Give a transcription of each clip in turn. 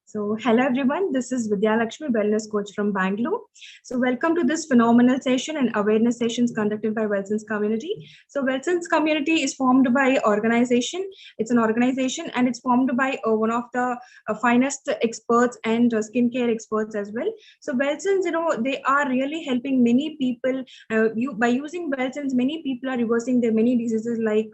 So, hello everyone. This is Vidhya Lakshmi, wellness coach from Bangalore. So, welcome to this phenomenal session and awareness sessions conducted by Wilson's community. So, Wilson's community is formed by organization. It's an organization, and it's formed by one of the finest experts and skincare experts as well. So, Wilson's, they are really helping many people. By using Wilson's, many people are reversing their many diseases like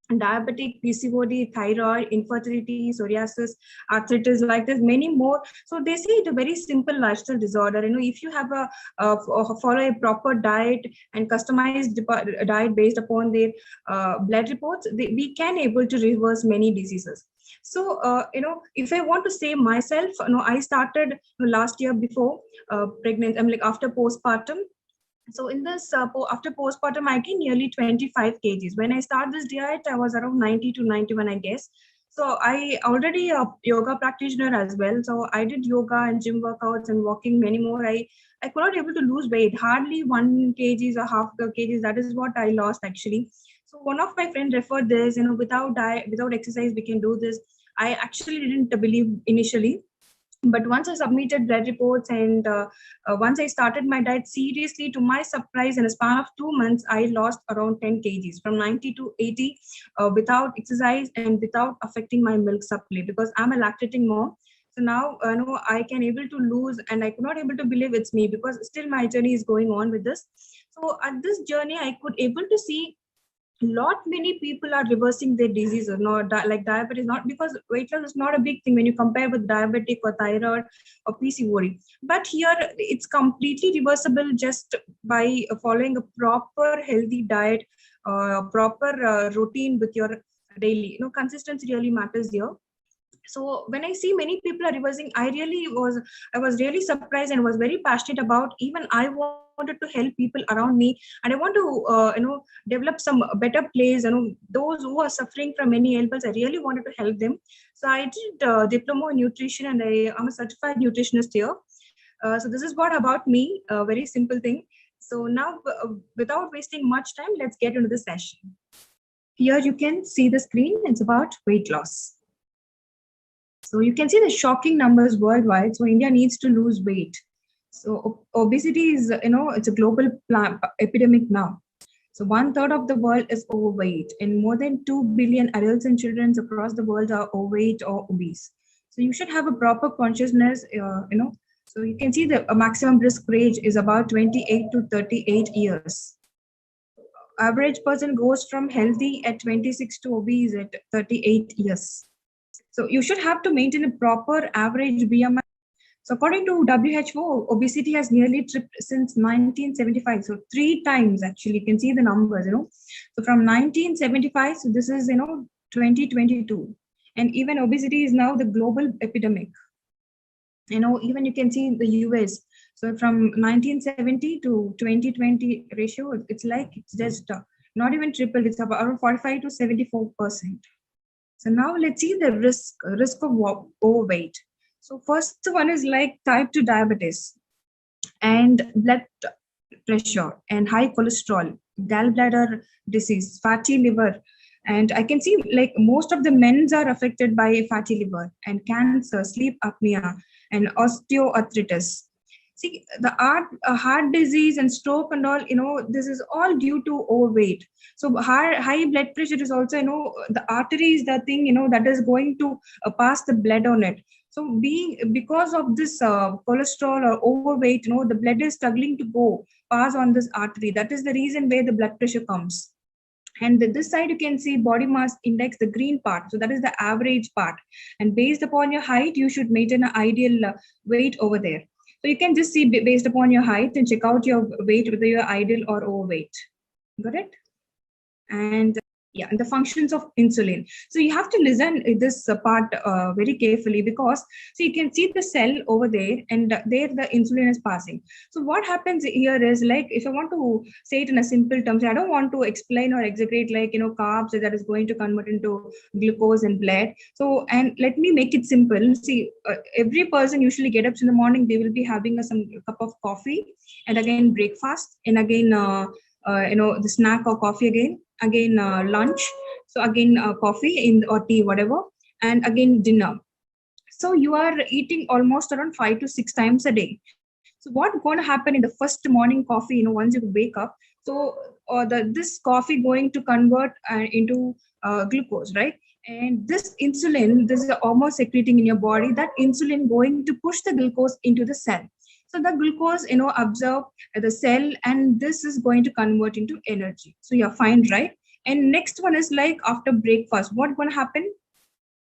diabetic, PCOD, thyroid, infertility, psoriasis, arthritis, like there's many more. So they say it's a very simple lifestyle disorder. If you have follow a proper diet and customized diet based upon their blood reports, we can able to reverse many diseases. So if I want to say myself, I started last year before pregnant. I'm like after postpartum. So in this after postpartum, I gained nearly 25 kgs. When I started this diet, I was around 90 to 91, I guess. So I already a yoga practitioner as well. So I did yoga and gym workouts and walking many more. I could not able to lose weight, hardly 1 kgs or half the kgs. That is what I lost actually. So one of my friends referred this, without diet, without exercise, we can do this. I actually didn't believe initially, but once I submitted blood reports and once I started my diet seriously, to my surprise, in a span of 2 months, I lost around 10 kgs from 90 to 80 without exercise and without affecting my milk supply, because I'm a lactating mom. So now I can able to lose, and I could not able to believe it's me, because still my journey is going on with this. So at this journey, I could able to see lot many people are reversing their diseases, like diabetes, not because weight loss is not a big thing when you compare with diabetic or thyroid or PCOD, but here it's completely reversible just by following a proper healthy diet, proper routine with your daily. Consistency really matters here. So when I see many people are reversing, I was really surprised and was very passionate about. Even I wanted to help people around me, and I want to develop some better plays. Those who are suffering from many ailments, I really wanted to help them. So I did diploma in nutrition, and I'm a certified nutritionist here. So this is what about me, a very simple thing. So now, without wasting much time, let's get into the session. Here you can see the screen. It's about weight loss. So you can see the shocking numbers worldwide. So India needs to lose weight. So obesity is, it's a global epidemic now. So 1/3 of the world is overweight, and more than 2 billion adults and children across the world are overweight or obese. So you should have a proper consciousness, So you can see the maximum risk range is about 28 to 38 years. Average person goes from healthy at 26 to obese at 38 years. So you should have to maintain a proper average BMI. So according to WHO, obesity has nearly tripled since 1975. So 3 times actually, you can see the numbers, So from 1975, so this is, 2022. And even obesity is now the global epidemic. Even you can see in the US. So from 1970 to 2020 ratio, it's just not even tripled. It's about around 45 to 74%. So now let's see the risk of overweight. So first one is like type 2 diabetes and blood pressure and high cholesterol, gallbladder disease, fatty liver. And I can see like most of the men are affected by fatty liver and cancer, sleep apnea, and osteoarthritis. See, the heart disease and stroke and all, this is all due to overweight. So high blood pressure is also, the artery is the thing, that is going to pass the blood on it. So because of this cholesterol or overweight, the blood is struggling to go pass on this artery. That is the reason where the blood pressure comes. And this side, you can see body mass index, the green part. So that is the average part. And based upon your height, you should maintain an ideal weight over there. So you can just see based upon your height and check out your weight, whether you're ideal or overweight. Got it? And yeah, and the functions of insulin. So you have to listen this part very carefully, because so you can see the cell over there, and there the insulin is passing. So what happens here is, like, if I want to say it in a simple terms, I don't want to explain or exaggerate like carbs that is going to convert into glucose and blood. So, and let me make it simple. See, every person usually get up in the morning, they will be having some cup of coffee, and again breakfast, and again the snack or coffee again lunch, so again coffee or tea, whatever, and again dinner. So you are eating almost around 5 to 6 times a day. So what's going to happen in the first morning coffee, once you wake up, so this coffee going to convert into glucose, right? And this insulin, this is almost secreting in your body, that insulin going to push the glucose into the cell. So the glucose, absorb the cell, and this is going to convert into energy. So you're fine, right? And next one is like after breakfast, what's going to happen?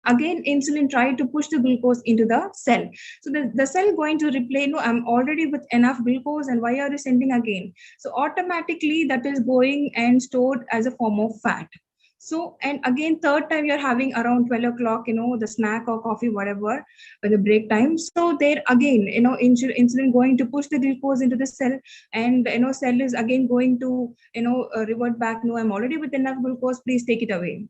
Again insulin try to push the glucose into the cell. So the cell going to replay, no, I'm already with enough glucose, and why are you sending again? So automatically that is going and stored as a form of fat. So, and again third time you're having around 12 o'clock, the snack or coffee, whatever, at the break time. So there again, insulin going to push the glucose into the cell, and cell is again going to revert back, no, I'm already with enough glucose, please take it away.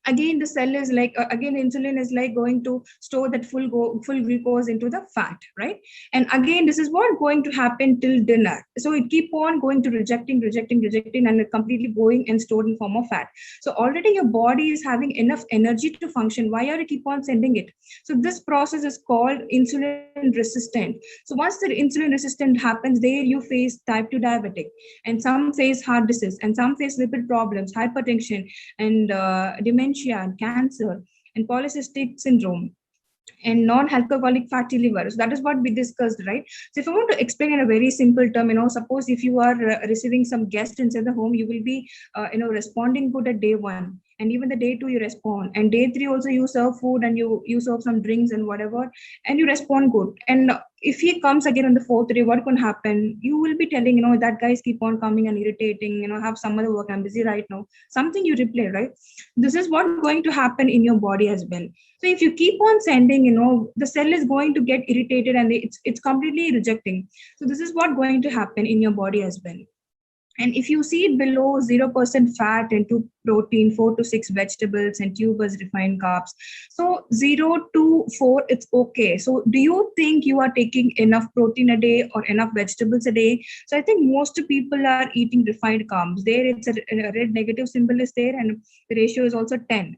Again the cell is like, again insulin is like going to store that full glucose into the fat, right? And again this is what going to happen till dinner. So it keep on going to rejecting, and it completely going and stored in form of fat. So already your body is having enough energy to function, why are you keep on sending it? So this process is called insulin resistant. So once the insulin resistant happens, there you face type 2 diabetic, and some face heart disease, and some face lipid problems, hypertension, and dementia, and cancer, and polycystic syndrome, and non-alcoholic fatty liver. So that is what we discussed, right? So if I want to explain in a very simple term, suppose if you are receiving some guest inside the home, you will be, responding good at day one, and even the day two you respond, and day three also you serve food, and you serve some drinks and whatever, and you respond good. And if he comes again on the fourth day, what can happen? You will be telling, that guys keep on coming and irritating, have some other work, I'm busy right now. Something you replay, right? This is what going to happen in your body as well. So if you keep on sending, the cell is going to get irritated, and it's completely rejecting. So this is what going to happen in your body as well. And if you see it below 0% fat and 2 protein, 4 to 6 vegetables, and tubers, refined carbs. So 0 to 4, it's okay. So do you think you are taking enough protein a day or enough vegetables a day? So I think most people are eating refined carbs. There it's a red negative symbol is there, and the ratio is also 10.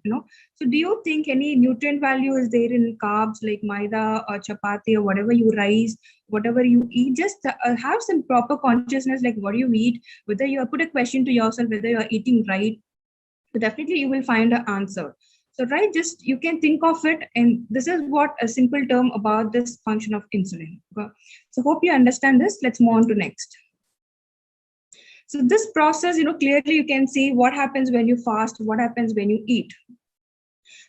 So do you think any nutrient value is there in carbs like maida or chapati or whatever you rice, whatever you eat? Just have some proper consciousness, like what do you eat, whether you put a question to yourself whether you are eating right. So definitely you will find an answer. So right, just you can think of it, and this is what a simple term about this function of insulin. So hope you understand this. Let's move on to next. So this process, clearly you can see what happens when you fast, what happens when you eat.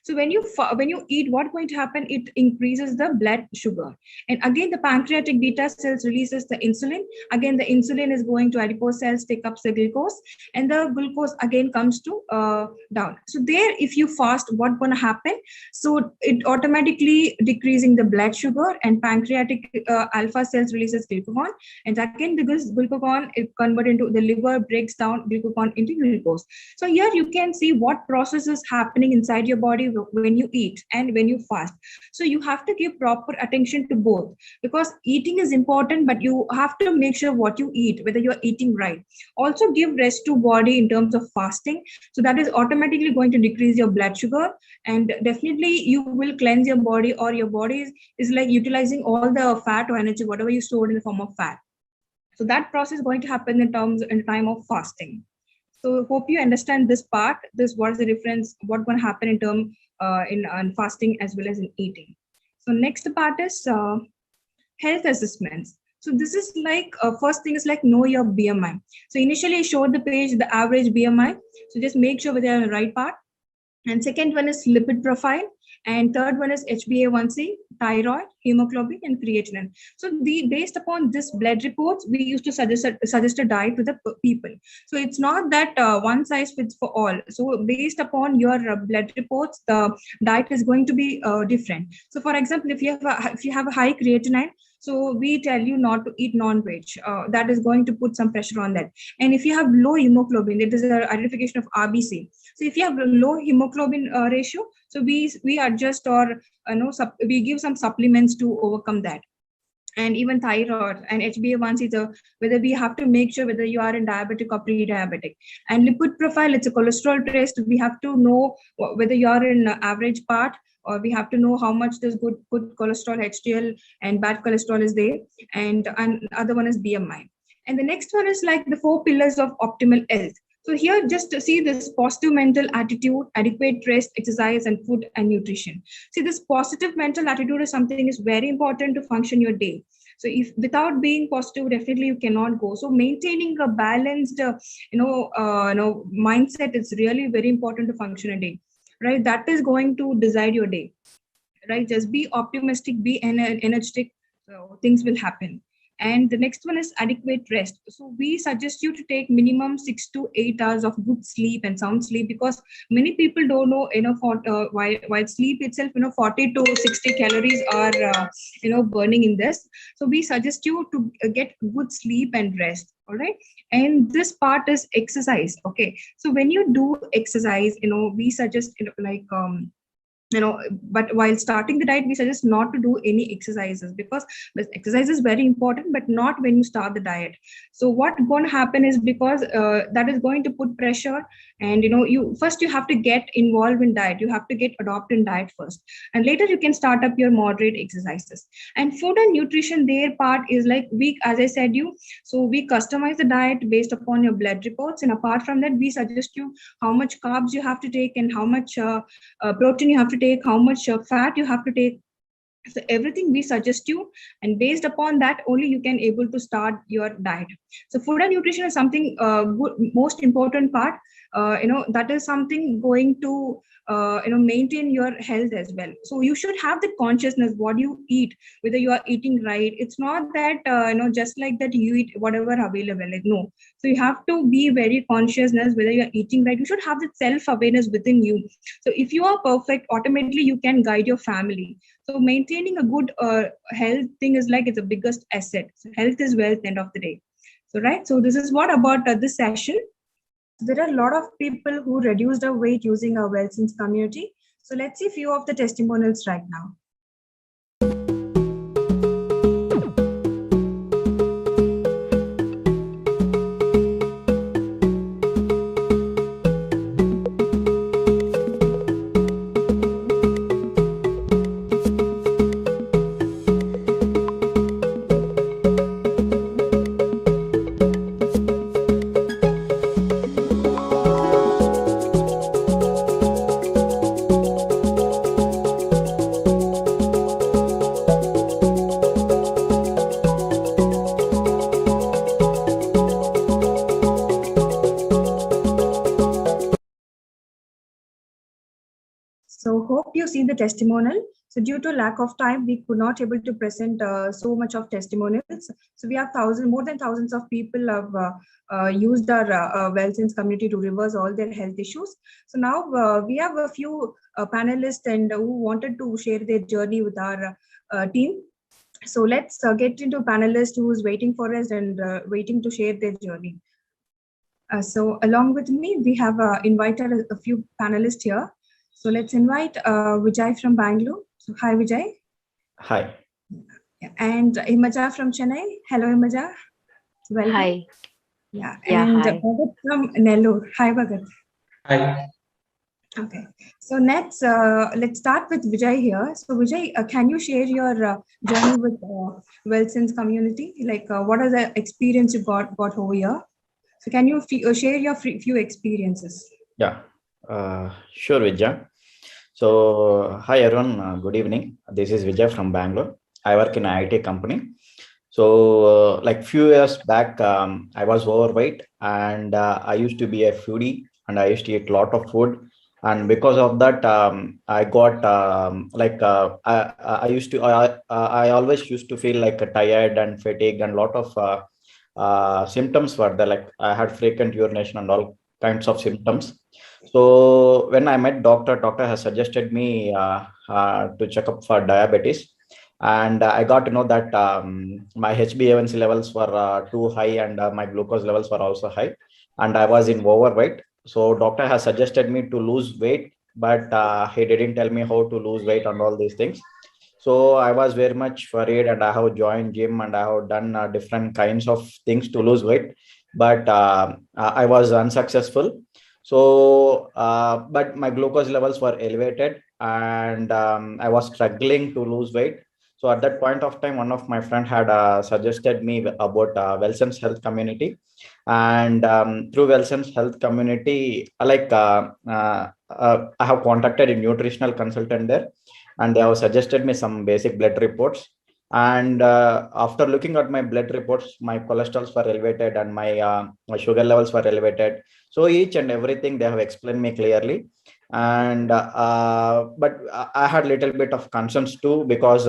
So when you eat, what's going to happen? It increases the blood sugar, and again the pancreatic beta cells releases the insulin. Again the insulin is going to adipose cells, take up the glucose, and the glucose again comes to down. So there, if you fast, what's going to happen? So it automatically decreasing the blood sugar, and pancreatic alpha cells releases glucagon, and again because glucagon is converted into the liver, breaks down glucagon into glucose. So here you can see what process is happening inside your body when you eat and when you fast. So you have to give proper attention to both, because eating is important, but you have to make sure what you eat, whether you're eating right. Also give rest to body in terms of fasting. So that is automatically going to decrease your blood sugar, and definitely you will cleanse your body, or your body is like utilizing all the fat or energy, whatever you stored in the form of fat. So that process is going to happen in time of fasting. So hope you understand this part. This what is the difference, what's going to happen in term in fasting as well as in eating. So next part is health assessments. So this is like first thing is like know your BMI. So initially I showed the page the average BMI. So just make sure they're on the right part. And second one is lipid profile. And third one is HbA1c, thyroid, hemoglobin, and creatinine. So based upon this blood reports, we used to suggest a diet to the people. So it's not that one size fits for all. So based upon your blood reports, the diet is going to be different. So for example, if you have a high creatinine, so we tell you not to eat non-veg. That is going to put some pressure on that. And if you have low hemoglobin, it is an identification of RBC. So if you have a low hemoglobin ratio, so we adjust, or we give some supplements to overcome that. and even thyroid and HbA1c is whether we have to make sure whether you are in diabetic or pre-diabetic. And lipid profile, it's a cholesterol test. We have to know whether you are in average part, or we have to know how much this good cholesterol HDL and bad cholesterol is there. And other one is BMI. And the next one is like the 4 pillars of optimal health. So here, just to see this positive mental attitude, adequate rest, exercise, and food and nutrition. See, this positive mental attitude is something is very important to function your day. So if without being positive, definitely you cannot go. So maintaining a balanced, mindset is really very important to function a day, right? That is going to decide your day, right? Just be optimistic, be energetic, so things will happen. And the next one is adequate rest. So we suggest you to take minimum 6 to 8 hours of good sleep and sound sleep, because many people don't know, for while sleep itself, 40 to 60 calories are burning in this. So we suggest you to get good sleep and rest. All right. And this part is exercise. Okay. So when you do exercise, we suggest, but while starting the diet, we suggest not to do any exercises, because exercise is very important, but not when you start the diet. So what going to happen is, because that is going to put pressure, and you have to get involved in diet. You have to get adopted in diet first, and later you can start up your moderate exercises. And food and nutrition, their part is like we, as I said you, so we customize the diet based upon your blood reports, and apart from that, we suggest you how much carbs you have to take, and how much protein you have to take, how much fat you have to take. So everything we suggest you, and based upon that only you can able to start your diet. So food and nutrition is something most important part. That is something going to maintain your health as well. So you should have the consciousness what you eat, whether you are eating right. It's not that just like that you eat whatever available, like, no. So you have to be very consciousness whether you are eating right. You should have the self awareness within you. So if you are perfect, automatically you can guide your family. So maintaining a good health thing is like it's the biggest asset. So health is wealth, end of the day. So right. So this is what about this session. There are a lot of people who reduced their weight using our WellSense community. So let's see a few of the testimonials right now. So hope you see the testimonial. So due to lack of time, we could not able to present so much of testimonials. So we have more than thousands of people have used our WellSense community to reverse all their health issues. So now we have a few panelists and who wanted to share their journey with our team. So let's get into panelists who is waiting for us and waiting to share their journey. So along with me, we have invited a few panelists here. So let's invite Vijay from Bangalore. So hi, Vijay. Hi. And Imaja from Chennai. Hello, Imaja. Welcome. Hi. Yeah. And hi. Bhagat from Nellore. Hi, Bhagat. Hi. Okay. So next, let's start with Vijay here. So Vijay, can you share your journey with WellSense community? Like, what are the experience you got over here? So can you share your few experiences? Yeah. Sure, Vidhya. So, hi everyone. Good evening. This is Vidhya from Bangalore. I work in an IT company. So, like few years back, I was overweight, and I used to be a foodie, and I used to eat a lot of food. And because of that, I got I always used to feel like tired and fatigued, and lot of symptoms were there. Like I had frequent urination and all kinds of symptoms. So when I met doctor has suggested me to check up for diabetes, and I got to know that my HbA1c levels were too high, and my glucose levels were also high, and I was in overweight. So doctor has suggested me to lose weight, but he didn't tell me how to lose weight and all these things. So I was very much worried, and I have joined gym and I have done different kinds of things to lose weight, but I was unsuccessful. So, but my glucose levels were elevated, and I was struggling to lose weight. So at that point of time, one of my friend had suggested me about Welson's Health Community, and through Welson's Health Community, I have contacted a nutritional consultant there, and they have suggested me some basic blood reports. And after looking at my blood reports, my cholesterols were elevated and my sugar levels were elevated. So each and everything they have explained me clearly. And but I had little bit of concerns too, because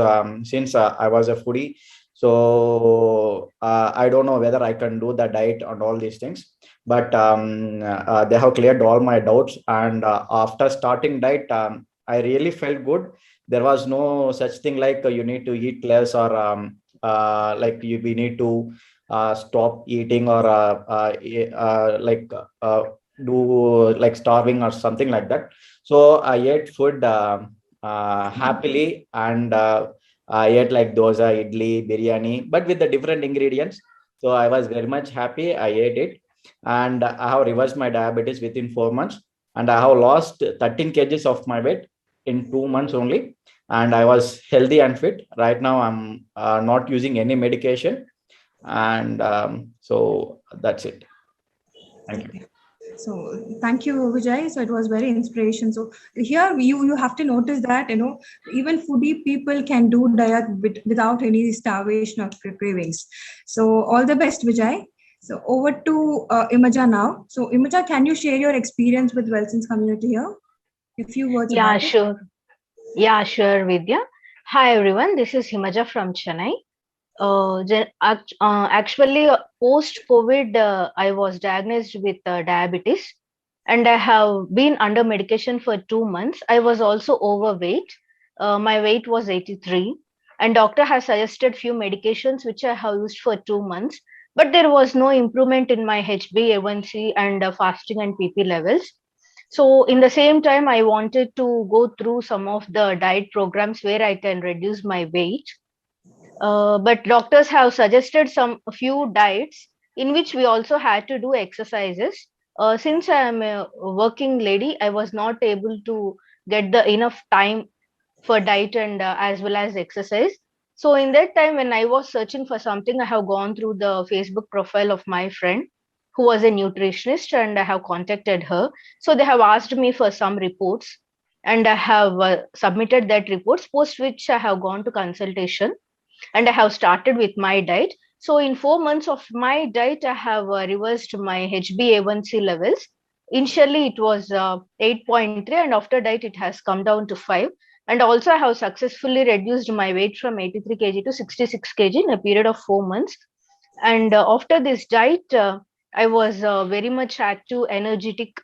since I was a foodie, so I don't know whether I can do the diet and all these things. But they have cleared all my doubts, and after starting diet, I really felt good. There was no such thing like you need to eat less, or we need to stop eating, or do like starving or something like that. So I ate food happily, and I ate like dosa, idli, biryani, but with the different ingredients. So I was very much happy. I ate it, and I have reversed my diabetes within 4 months, and I have lost 13 kgs of my weight in 2 months only. And I was healthy and fit. Right now I'm not using any medication, and so that's it. Thank you. So thank you, Vijay. So it was very inspiration. So here you have to notice that even foodie people can do diet without any starvation or cravings. So all the best, Vijay. So over to Imaja now. So Imaja, can you share your experience with Welson's community here? A few words Yeah, about it. sure. Yeah, sure, Vidya. Hi, everyone. This is Himaja from Chennai. Actually, post-COVID, I was diagnosed with diabetes, and I have been under medication for 2 months. I was also overweight. My weight was 83, and doctor has suggested few medications which I have used for 2 months, but there was no improvement in my HbA1c and fasting and PP levels. So in the same time, I wanted to go through some of the diet programs where I can reduce my weight. But doctors have suggested some a few diets in which we also had to do exercises. Since I am a working lady, I was not able to get the enough time for diet and as well as exercise. So in that time, when I was searching for something, I have gone through the Facebook profile of my friend who was a nutritionist, and I have contacted her. So they have asked me for some reports, and I have submitted that reports. Post which I have gone to consultation, and I have started with my diet. So in 4 months of my diet, I have reversed my HbA1c levels. Initially, it was 8.3, and after diet, it has come down to 5. And also, I have successfully reduced my weight from 83 kg to 66 kg in a period of 4 months. And after this diet, I was very much active, energetic,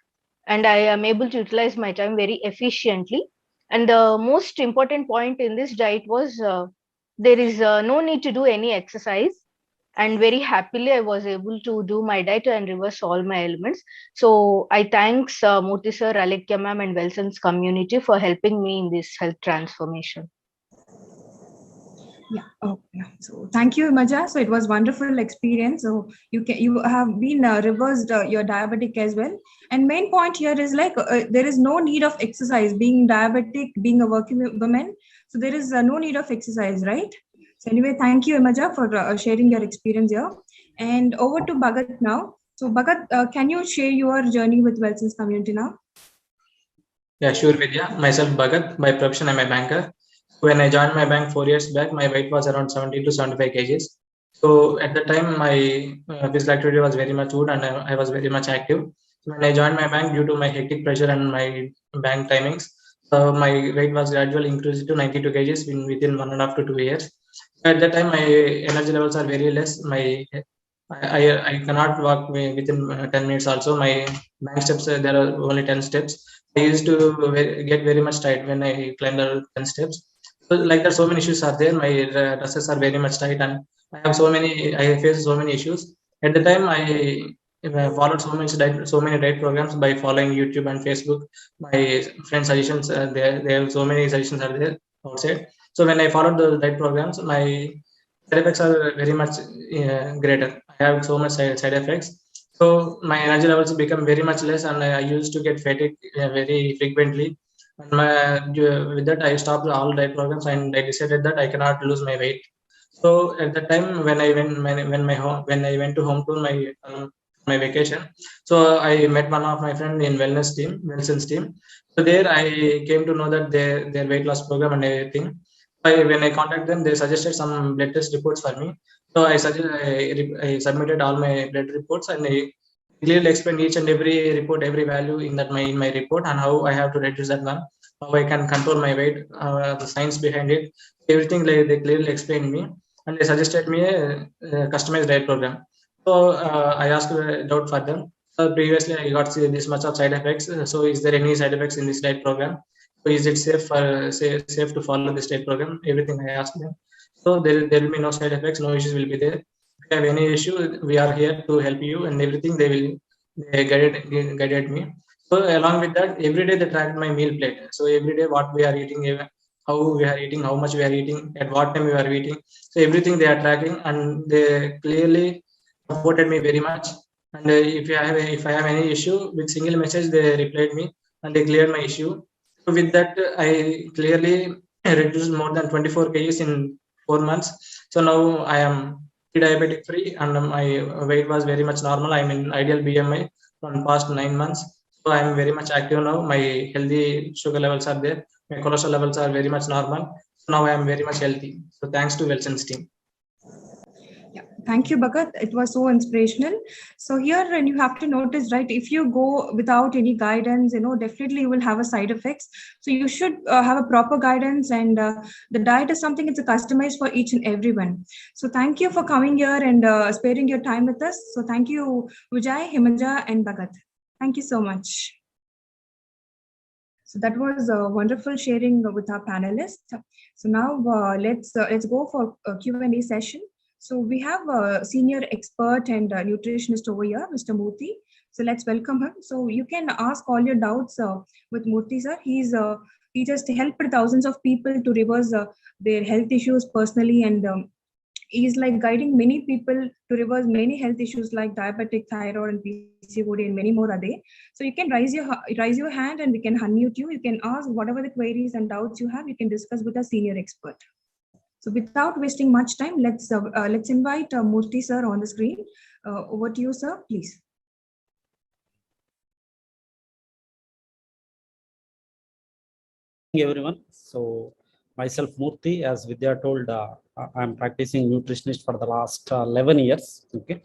and I am able to utilize my time very efficiently. And the most important point in this diet was there is no need to do any exercise, and very happily I was able to do my diet and reverse all my elements. So I thanks Murthy sir, Alekya ma'am, and Welson's community for helping me in this health transformation. Yeah. Oh, yeah. So thank you, Imaja. So it was wonderful experience. So you have been reversed your diabetic as well. And main point here is like there is no need of exercise. Being diabetic, being a working woman, so there is no need of exercise, right? So anyway, thank you, Imaja, for sharing your experience here. And over to Bhagat now. So Bhagat, can you share your journey with Welson's community now? Yeah, sure, Vidya. Myself, Bhagat. By profession, I'm a banker. When I joined my bank 4 years back, my weight was around 70 to 75 kgs. So at the time, my physical activity was very much good, and I was very much active. So when I joined my bank, due to my hectic pressure and my bank timings, so my weight was gradually increased to 92 kgs within 1.5 to 2 years. At that time, my energy levels are very less. I cannot walk within 10 minutes. Also, my bank steps there are only 10 steps. I used to get very much tight when I climbed the 10 steps. So like that, so many issues are there. My dresses are very much tight, and I face so many issues. At the time, I followed so many diet programs by following YouTube and Facebook. My friend suggestions, there have so many suggestions are there outside. So when I followed the diet programs, my side effects are very much greater. I have so much side effects. So my energy levels become very much less, and I used to get fatigue very frequently. And with that, I stopped all diet programs, and I decided that I cannot lose my weight. So at the time when I went when I went to home to my vacation, so I met one of my friend in Wilson's team. So there I came to know that their weight loss program and everything. When I contacted them, they suggested some blood test reports for me. So I submitted all my blood reports, and I clearly explained each and every report, every value in my report, and how I have to reduce that one, how I can control my weight, the science behind it, everything they clearly explained me, and they suggested me a customized diet program. So I asked a doubt for them. So previously I got this much of side effects. So is there any side effects in this diet program? So is it safe to follow this diet program? Everything I asked them. So there will be no side effects, no issues will be there. If you have any issue, we are here to help you, and everything they guided me. So along with that, every day they tracked my meal plate. So every day what we are eating, how we are eating, how much we are eating, at what time we are eating. So everything they are tracking, and they clearly supported me very much. And if I have any issue with single message, they replied me and they cleared my issue. So with that, I clearly reduced more than 24 kgs in 4 months. So now I am pre-diabetic free, and my weight was very much normal. I'm in ideal BMI from past 9 months. So I'm very much active now. My healthy sugar levels are there. My cholesterol levels are very much normal. So now I am very much healthy. So thanks to Wilson's team. Yeah, thank you, Bhagat. It was so inspirational. So here, and you have to notice, right? If you go without any guidance, definitely you will have a side effects. So you should have a proper guidance, and the diet is something it's a customized for each and everyone. So thank you for coming here and sparing your time with us. So thank you, Vijay, Himanja, and Bhagat. Thank you so much. So that was a wonderful sharing with our panelists. So now let's go for a Q&A session. So we have a senior expert and nutritionist over here, Mr. Murthy. So let's welcome him. So you can ask all your doubts with Murthy sir. He just helped thousands of people to reverse their health issues personally, and he's like guiding many people to reverse many health issues like diabetic, thyroid, and PCOD, and many more are there. So you can raise your hand, and we can unmute you. You can ask whatever the queries and doubts you have. You can discuss with a senior expert. So without wasting much time, let's invite Murthy sir on the screen. Over to you, sir, please. Everyone. So myself Murthy, as Vidhya told, I'm practicing nutritionist for the last 11 years. Okay.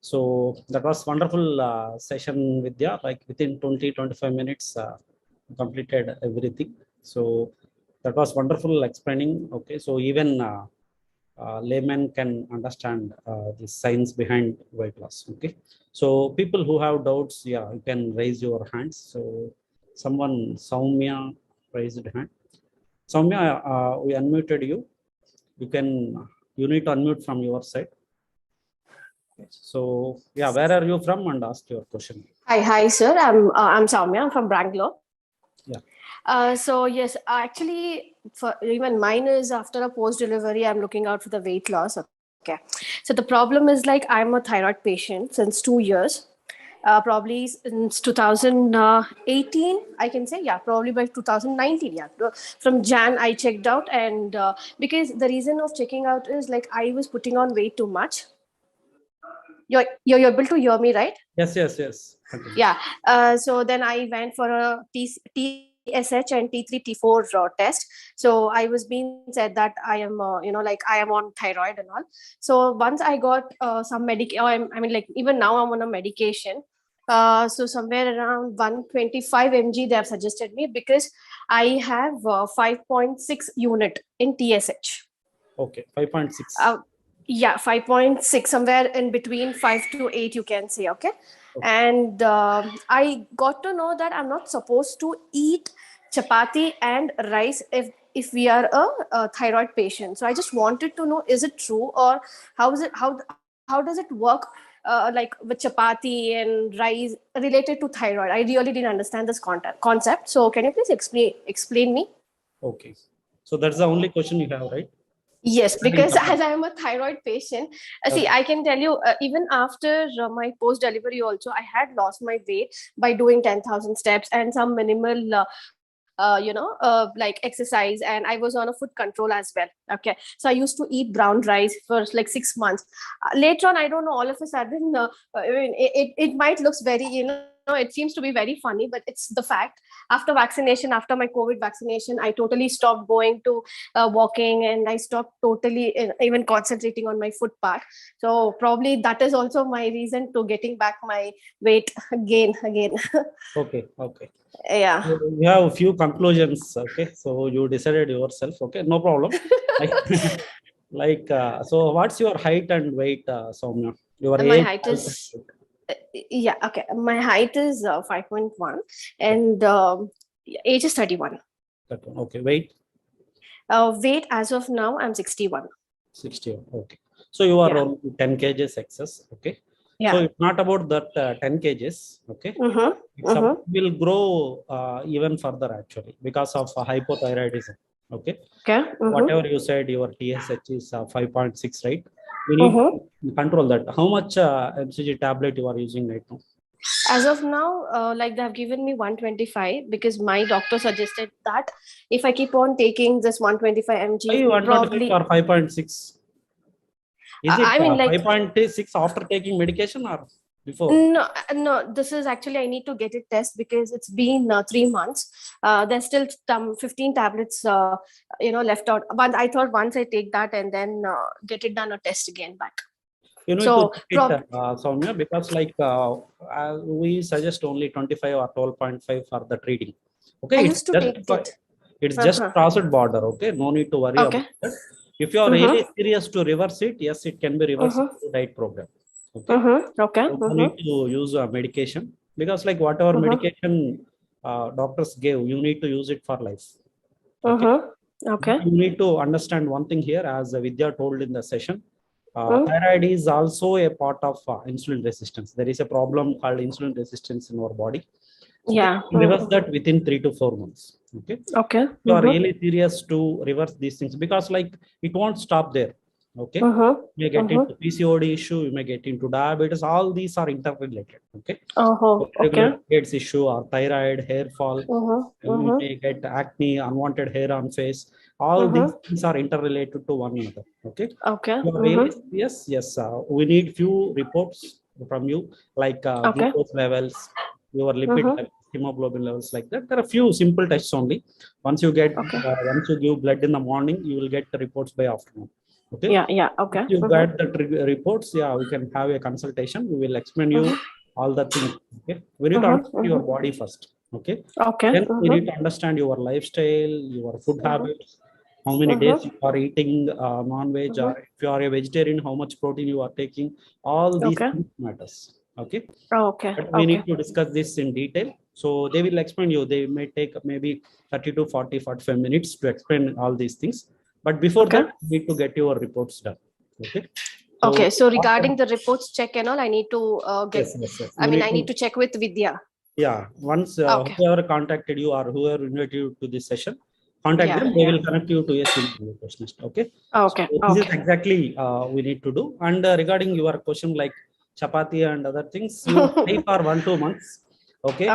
So that was wonderful session, Vidhya, like within 20-25 minutes, completed everything. So that was wonderful explaining. Okay. So even layman can understand the science behind weight loss. Okay. So people who have doubts, yeah, you can raise your hands. So someone, Soumya, raised hand. Soumya, we unmuted you. You need to unmute from your side. So yeah, where are you from, and ask your question. Hi, sir. I'm Soumya. I'm from Bangalore. Yeah. So yes, actually, for even mine is after a post delivery, I'm looking out for the weight loss. Okay. So the problem is like I'm a thyroid patient since 2 years. Probably since 2018, I can say. Yeah, probably by 2019. Yeah, from Jan I checked out, and because the reason of checking out is like I was putting on weight too much. You're able to hear me, right? Yes. Continue. Yeah. So then I went for a TSH and T3, T4 test. So I was being said that I am, like I am on thyroid and all. So once I got some even now I'm on a medication. So somewhere around 125 mg they have suggested me, because I have 5.6 unit in TSH. Okay, 5.6. Yeah, 5.6, somewhere in between 5 to 8, you can say. Okay. And I got to know that I'm not supposed to eat chapati and rice if we are a thyroid patient. So I just wanted to know, is it true, or how does it work, like with chapati and rice related to thyroid? I really didn't understand this concept. So can you please explain me? Okay. So that's the only question you have, right? Yes, because as I am a thyroid patient, see, I can tell you, even after my post delivery, also, I had lost my weight by doing 10,000 steps and some minimal, like exercise. And I was on a food control as well. Okay. So I used to eat brown rice for like 6 months. Later on, I don't know, all of a sudden, I mean, it might looks very, it seems to be very funny, but it's the fact. After vaccination, after my COVID vaccination, I totally stopped going to walking, and I stopped totally even concentrating on my food part. So probably that is also my reason to getting back my weight again. Okay. Yeah. So you have a few conclusions. Okay. So you decided yourself. Okay. No problem. So what's your height and weight, Soumya? Your My age? height is yeah, okay. My height is 5.1 and age is 31. Okay. Weight? Weight as of now, I'm 61. 60. Okay. So you are Yeah. on 10 kgs excess. Okay. Yeah. So it's not about that 10 kgs. Okay. It's will grow even further actually because of hypothyroidism. Okay. Okay. Whatever you said, your TSH is 5.6, right? We need to control that. How much MCG tablet you are using right now? As of now, like they have given me 125 because my doctor suggested that if I keep on taking this 125 mg, Why 125 probably or 5.6? Is it I mean, like 5.6 after taking medication or before? no. This is actually I need to get it test because it's been 3 months. There's still some 15 tablets, left out. But I thought once I take that and then get it done a test again back. You need So, to check it, Soumya, because we suggest only 25 or 12.5 for the treating. Okay, I it's used to just take it. It's just crossed border. Okay, no need to worry about that. If you are really serious to reverse it, yes, it can be reversed through diet program. Okay. Okay. So no need to use a medication because like whatever medication doctors gave, you need to use it for life. Okay. You need to understand one thing here, as Vidhya told in the session. Thyroid is also a part of insulin resistance. There is a problem called insulin resistance in our body. So Yeah. reverse that within 3 to 4 months. Okay. You are really serious to reverse these things because like it won't stop there. Okay. You may get into PCOD issue, you may get into diabetes. All these are interrelated. Okay. Regular periods issue or thyroid, hair fall. You may get acne, unwanted hair on face. All these things are interrelated to one another. Okay. You are really serious. Yes. We need few reports from you, like glucose levels, your lipid levels, hemoglobin levels, like that. There are few simple tests only. Once you get, once you give blood in the morning, you will get the reports by afternoon. Okay. Okay. If you get the reports, we can have a consultation. We will explain you all the things. Okay. We need to understand your body first. Okay. Then we need to understand your lifestyle, your food habits, how many days you are eating non-veg, or if you are a vegetarian, how much protein you are taking. All these things matters. Okay. But we need to discuss this in detail. So they will explain you. They may take maybe 30 to 45 minutes to explain all these things. But before that, you need to get your reports done. Okay. So regarding the reports check and all, I need to get. Yes. I mean, I need to check with Vidhya. Yeah. Once whoever contacted you or whoever invited you to this session, contact them. They will connect you to a senior nutritionist. Okay. Okay. So this is exactly we need to do. And regarding your question, like chapati and other things, you stay for 1-2 months. Okay.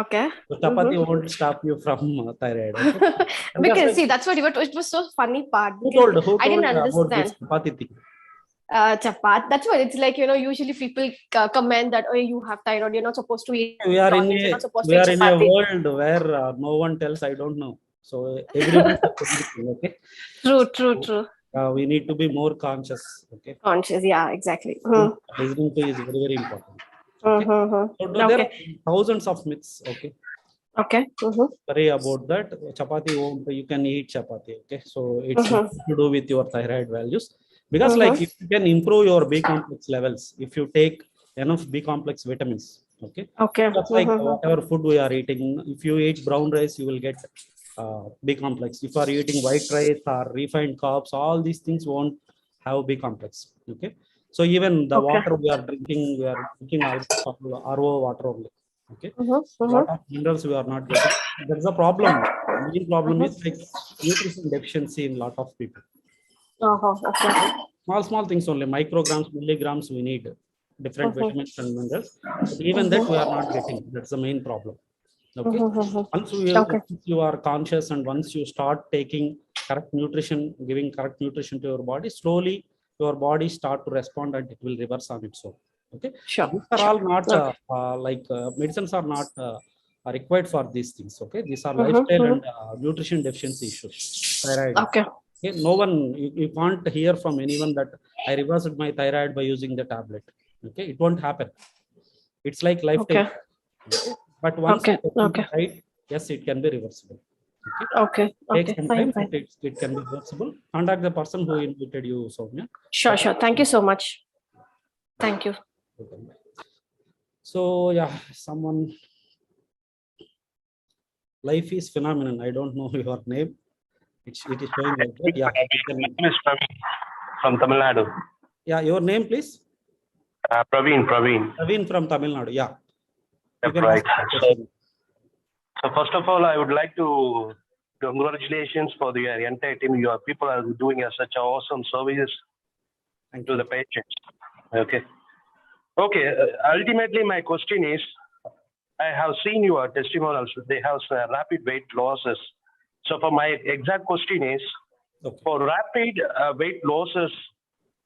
So chapati won't stop you from thyroid. Okay? Because see, that's what it was so funny part. Who told I didn't about understand. this chapati thing? Chapat. That's what it's like. Usually people comment that, oh, you have thyroid. You're not supposed to eat. We are in you're not supposed we to eat are in a chapati. world where no one tells. I don't know. So everyone. Okay. True. We need to be more conscious. Okay. Conscious. Yeah. Exactly. Listening to is very, very important. Okay. So there are thousands of myths. Okay. Worry about that. Chapati won't. You can eat chapati. Okay. So it's nothing to do with your thyroid values. Because like if you can improve your B complex levels, if you take enough B complex vitamins, okay. Just like whatever food we are eating, if you eat brown rice, you will get B complex. If you are eating white rice or refined carbs, all these things won't have B complex. Okay. So even the water we are drinking RO water only. Okay. A lot of minerals we are not getting. That's a problem. main problem is like nutrition deficiency in lot of people. Okay. Small things only, micrograms, milligrams we need, different vitamins and minerals. But even that we are not getting. That's the main problem. Okay. Once you are conscious and once you start taking correct nutrition, giving correct nutrition to your body, slowly your body start to respond and it will reverse on its own. Okay. Sure. These are all not medicines are not are required for these things. Okay. These are lifestyle and nutrition deficiency issues. Thyroid. Okay. Okay. No one, you can't hear from anyone that I reversed my thyroid by using the tablet. Okay. It won't happen. It's like lifetime. Okay. But once right, yes, it can be reversible. Okay. Take some time, but it can be reversible. Contact the person who invited you, Soumya. Sure. Thank you so much. Thank you. So yeah, someone. Life is phenomenon. I don't know your name. It is showing like that. Yeah. My name is Praveen from Tamil Nadu. Yeah, your name, please. Praveen. Praveen from Tamil Nadu. Yeah. Right. So first of all, I would like to congratulations for the entire team. Your people are doing such awesome services to the patients. Okay. Ultimately, my question is, I have seen your testimonials. They have rapid weight losses. So for my exact question is, for rapid weight losses,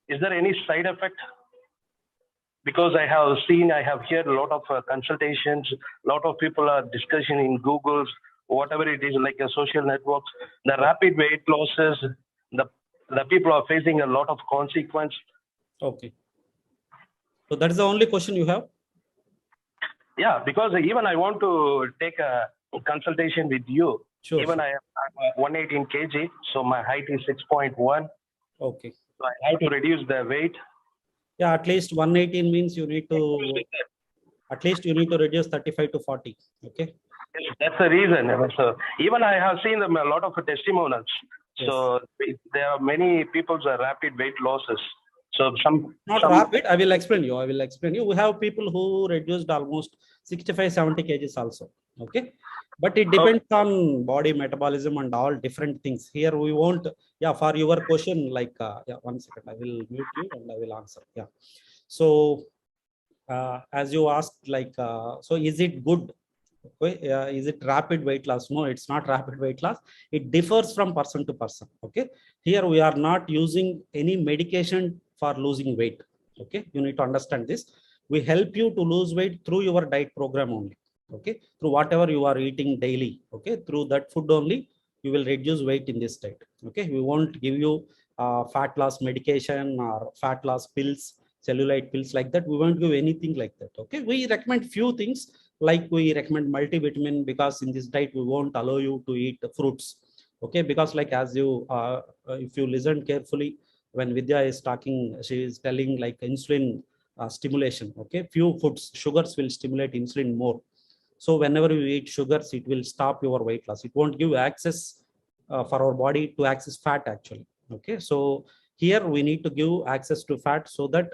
is there any side effect? Because I have heard a lot of consultations, a lot of people are discussing in Google, whatever it is, like a social networks, the rapid weight losses, the people are facing a lot of consequence. Okay. So that is the only question you have? Yeah, because even I want to take a consultation with you. Sure. Even I am 118 kg, so my height is 6.1. Okay. So I have to reduce the weight. Yeah, at least 118 means you need to reduce 35 to 40. Okay. Yes, that's the reason. So even I have seen them a lot of testimonials. Yes. So there are many people's rapid weight losses. So some rapid. I will explain you. We have people who reduced almost 65-70 kgs also. Okay. But it depends on body metabolism and all different things. Here we won't. Yeah, for your question, like 1 second, I will mute you and I will answer. Yeah. So as you asked, like so is it good? Okay, is it rapid weight loss? No, it's not rapid weight loss. It differs from person to person. Okay. Here we are not using any medication for losing weight. Okay. You need to understand this. We help you to lose weight through your diet program only. Okay. Through whatever you are eating daily. Okay. Through that food only, you will reduce weight in this diet. Okay. We won't give you fat loss medication or fat loss pills, cellulite pills like that. We won't give anything like that. Okay. We recommend few things, like we recommend multivitamin, because in this diet we won't allow you to eat fruits. Okay. Because like as you if you listen carefully, when Vidhya is talking, she is telling like insulin stimulation. Okay. Few foods, sugars will stimulate insulin more. So whenever you eat sugars, it will stop your weight loss. It won't give access for our body to access fat actually. Okay. So here we need to give access to fat so that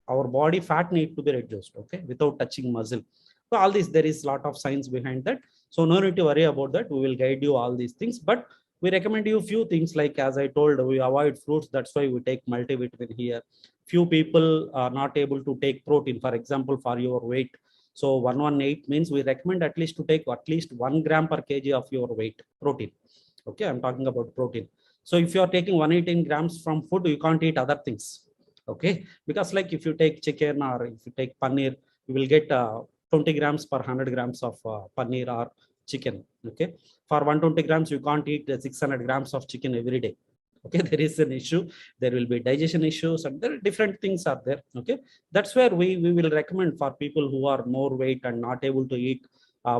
our body fat need to be reduced. Okay. Without touching muscle. So all this, there is a lot of science behind that. So no need to worry about that. We will guide you all these things, but we recommend you a few things, like as I told, we avoid fruits. That's why we take multivitamin here. Few people are not able to take protein, for example, for your weight. So 118 means we recommend at least to take at least 1 gram per kg of your weight protein. Okay. I'm talking about protein. So if you are taking 118 grams from food, you can't eat other things. Okay. Because like if you take chicken or if you take paneer, you will get 20 grams per 100 grams of paneer or chicken. Okay. For 120 grams, you can't eat 600 grams of chicken every day. Okay. There is an issue. There will be digestion issues and there are different things are there. Okay. That's where we will recommend for people who are more weight and not able to eat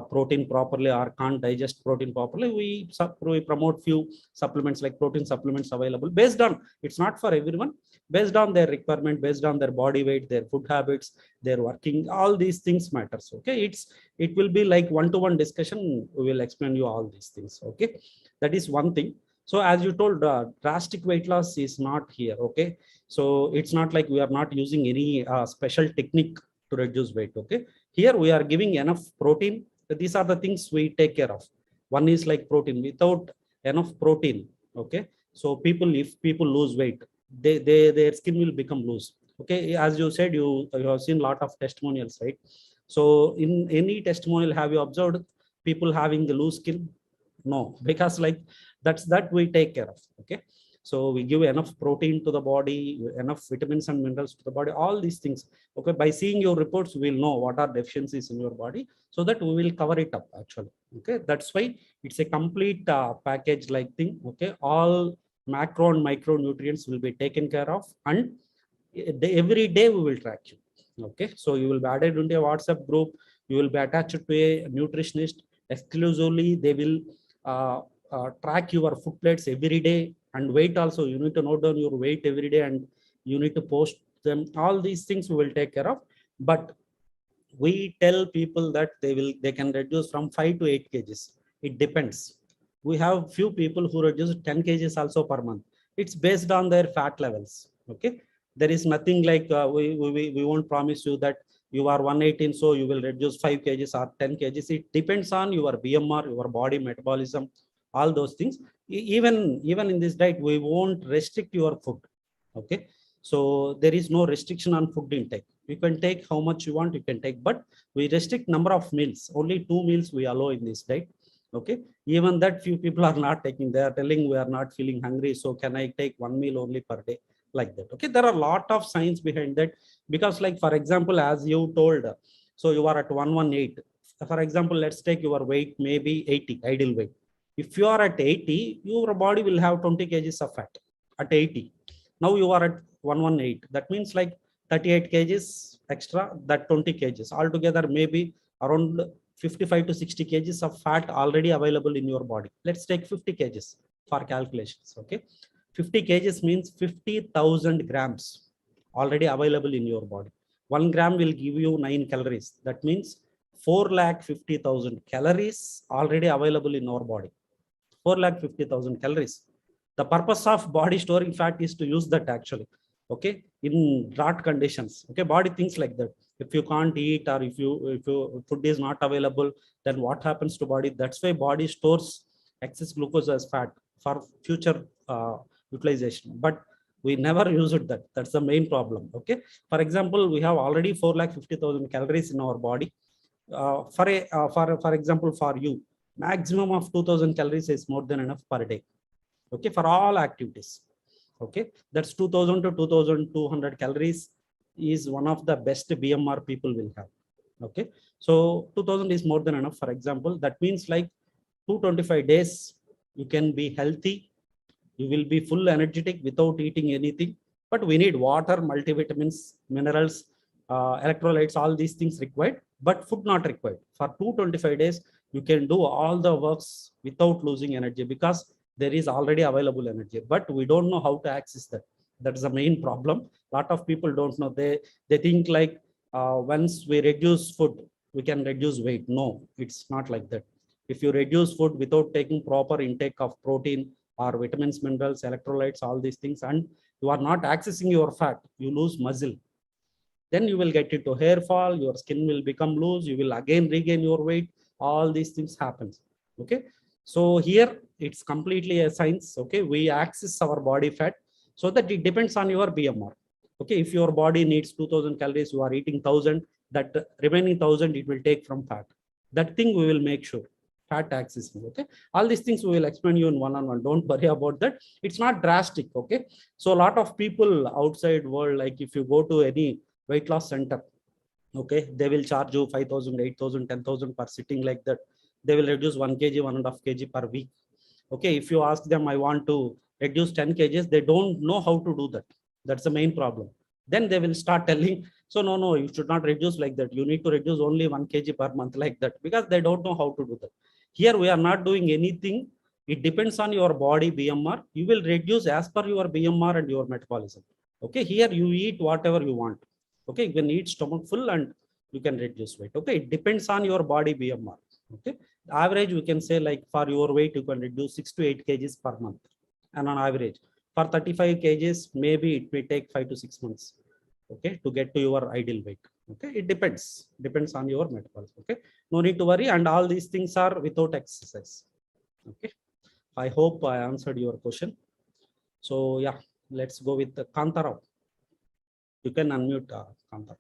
protein properly or can't digest protein properly. We promote few supplements like protein supplements available based on, it's not for everyone, based on their requirement, based on their body weight, their food habits, their working, all these things matters. Okay. It will be like one-to-one discussion. We will explain you all these things. Okay. That is one thing. So as you told, drastic weight loss is not here. Okay. So it's not like we are not using any special technique to reduce weight. Okay. Here we are giving enough protein. These are the things we take care of. One is like protein. Without enough protein, okay, so if people lose weight, their skin will become loose. Okay, as you said, you have seen a lot of testimonials, right? So in any testimonial, have you observed people having the loose skin? No, because like that we take care of. Okay, so we give enough protein to the body, enough vitamins and minerals to the body, all these things. Okay, by seeing your reports, we'll know what are deficiencies in your body, so that we will cover it up actually. Okay, that's why it's a complete package like thing. Okay, all macro and micronutrients will be taken care of, and every day we will track you. Okay, so you will be added into a WhatsApp group, you will be attached to a nutritionist exclusively. They will uh, track your food plates every day, and weight also. You need to note down your weight every day, and you need to post them. All these things we will take care of. But we tell people that they can reduce from 5 to 8 kgs. It depends. We have few people who reduce 10 kgs also per month. It's based on their fat levels. Okay, there is nothing like we won't promise you that you are 118, so you will reduce 5 kgs or 10 kgs. It depends on your BMR, your body metabolism, all those things. Even in this diet, we won't restrict your food. Okay, so there is no restriction on food intake. You can take how much you want, you can take, but we restrict number of meals. Only 2 meals we allow in this diet. Okay, even that few people are not taking. They are telling we are not feeling hungry, so can I take 1 meal only per day, like that. Okay, there are a lot of science behind that. Because like for example, as you told, so you are at 118. For example, let's take your weight maybe 80, ideal weight. If you are at 80, your body will have 20 kgs of fat at 80. Now you are at 118. That means like 38 kgs extra, that 20 kgs altogether, maybe around 55 to 60 kgs of fat already available in your body. Let's take 50 kgs for calculations. Okay, 50 kgs means 50,000 grams already available in your body. 1 gram will give you 9 calories. That means 4,50,000 calories already available in our body. 4,50,000 calories. The purpose of body storing fat is to use that actually. Okay, in drought conditions. Okay, body thinks like that. If you can't eat, or if your food is not available, then what happens to body? That's why body stores excess glucose as fat for future utilization. But we never use it. That's the main problem. Okay, for example, we have already 4,50,000 calories in our body. For example, for you, maximum of 2,000 calories is more than enough per day. Okay, for all activities. Okay, that's 2,000 to 2,200 calories is one of the best BMR people will have. Okay, so 2,000 is more than enough. For example, that means like 225 days you can be healthy. You will be full energetic without eating anything. But we need water, multivitamins, minerals, electrolytes, all these things required, but food not required. For 225 days you can do all the works without losing energy, because there is already available energy. But we don't know how to access that. That's the main problem. A lot of people don't know. They think like once we reduce food, we can reduce weight. No, it's not like that. If you reduce food without taking proper intake of protein or vitamins, minerals, electrolytes, all these things, and you are not accessing your fat, you lose muscle. Then you will get into hair fall, your skin will become loose, you will again regain your weight. All these things happens. Okay, so here it's completely a science. Okay, we access our body fat, so that it depends on your BMR. Okay, if your body needs 2,000 calories, you are eating 1,000, that remaining 1,000 it will take from fat. That thing we will make sure fat accessing. Okay, all these things we will explain you in one-on-one. Don't worry about that. It's not drastic. Okay, so a lot of people outside world, like if you go to any weight loss center, okay, they will charge you 5,000, 8,000, 10,000 per sitting, like that. They will reduce 1 kg, 1.5 kg per week. Okay, if you ask them, I want to reduce 10 kgs, they don't know how to do that. That's the main problem. Then they will start telling, so no, you should not reduce like that. You need to reduce only 1 kg per month, like that, because they don't know how to do that. Here we are not doing anything. It depends on your body BMR. You will reduce as per your BMR and your metabolism. Okay, here you eat whatever you want. Okay, you can eat stomach full and you can reduce weight. Okay, it depends on your body BMR. Okay, average we can say, like for your weight you can reduce 6 to 8 kgs per month, and on average for 35 kgs maybe it may take 5 to 6 months, okay, to get to your ideal weight. Okay, it depends on your metabolism. Okay, no need to worry, and all these things are without exercise. Okay, I hope I answered your question. So yeah, let's go with the Kantara. You can unmute Kantara.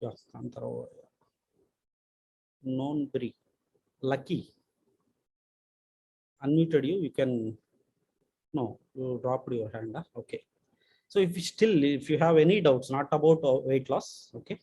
Yeah, Kantara. Non-Bri. Lucky. Unmuted you. You can. No, you dropped your hand. Huh? Okay. So if you have any doubts, not about weight loss, okay.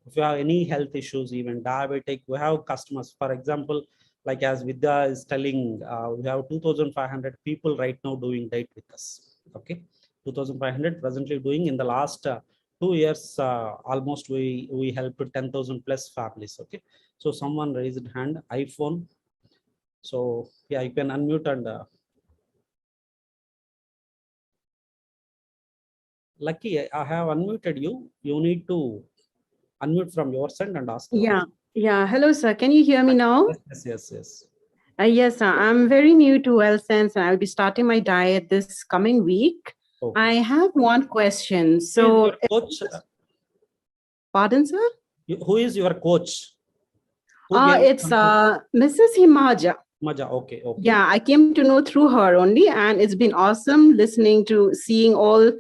If you have any health issues, even diabetic, we have customers. For example, like as Vidya is telling, we have 2,500 people right now doing diet with us. Okay, 2,500 presently doing. In the last 2 years, almost we helped 10,000 plus families. Okay, so someone raised hand. iPhone. So yeah, you can unmute and. Lucky, I have unmuted you. You need to unmute from your side and ask. Yeah, yeah. Hello, sir. Can you hear me now? Yes. Yes, sir. I'm very new to WellSense and I'll be starting my diet this coming week. Okay. I have one question. So, coach, pardon, sir? Who is your coach? It's Mrs. Himaja. Maja, okay. Yeah, I came to know through her only, and it's been awesome seeing all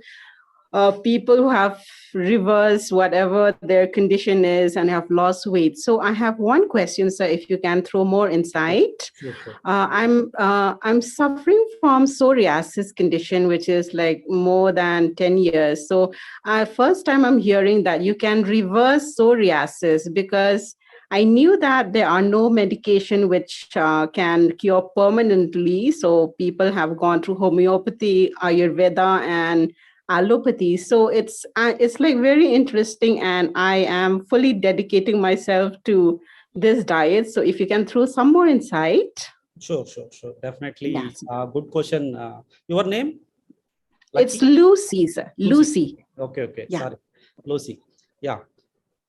people who have reversed whatever their condition is and have lost weight. So I have one question, sir, if you can throw more insight. Sure. I'm suffering from psoriasis condition, which is like more than 10 years. So first time I'm hearing that you can reverse psoriasis, because I knew that there are no medication which can cure permanently. So people have gone through homeopathy, Ayurveda, and allopathy. So it's like very interesting, and I am fully dedicating myself to this diet. So if you can throw some more insight. Sure. Definitely. Yes. Good question. Your name? Lucky? It's Lucy, sir. Lucy. Okay. Yeah. Sorry. Lucy. Yeah.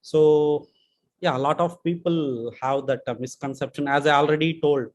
So yeah, a lot of people have that misconception, as I already told.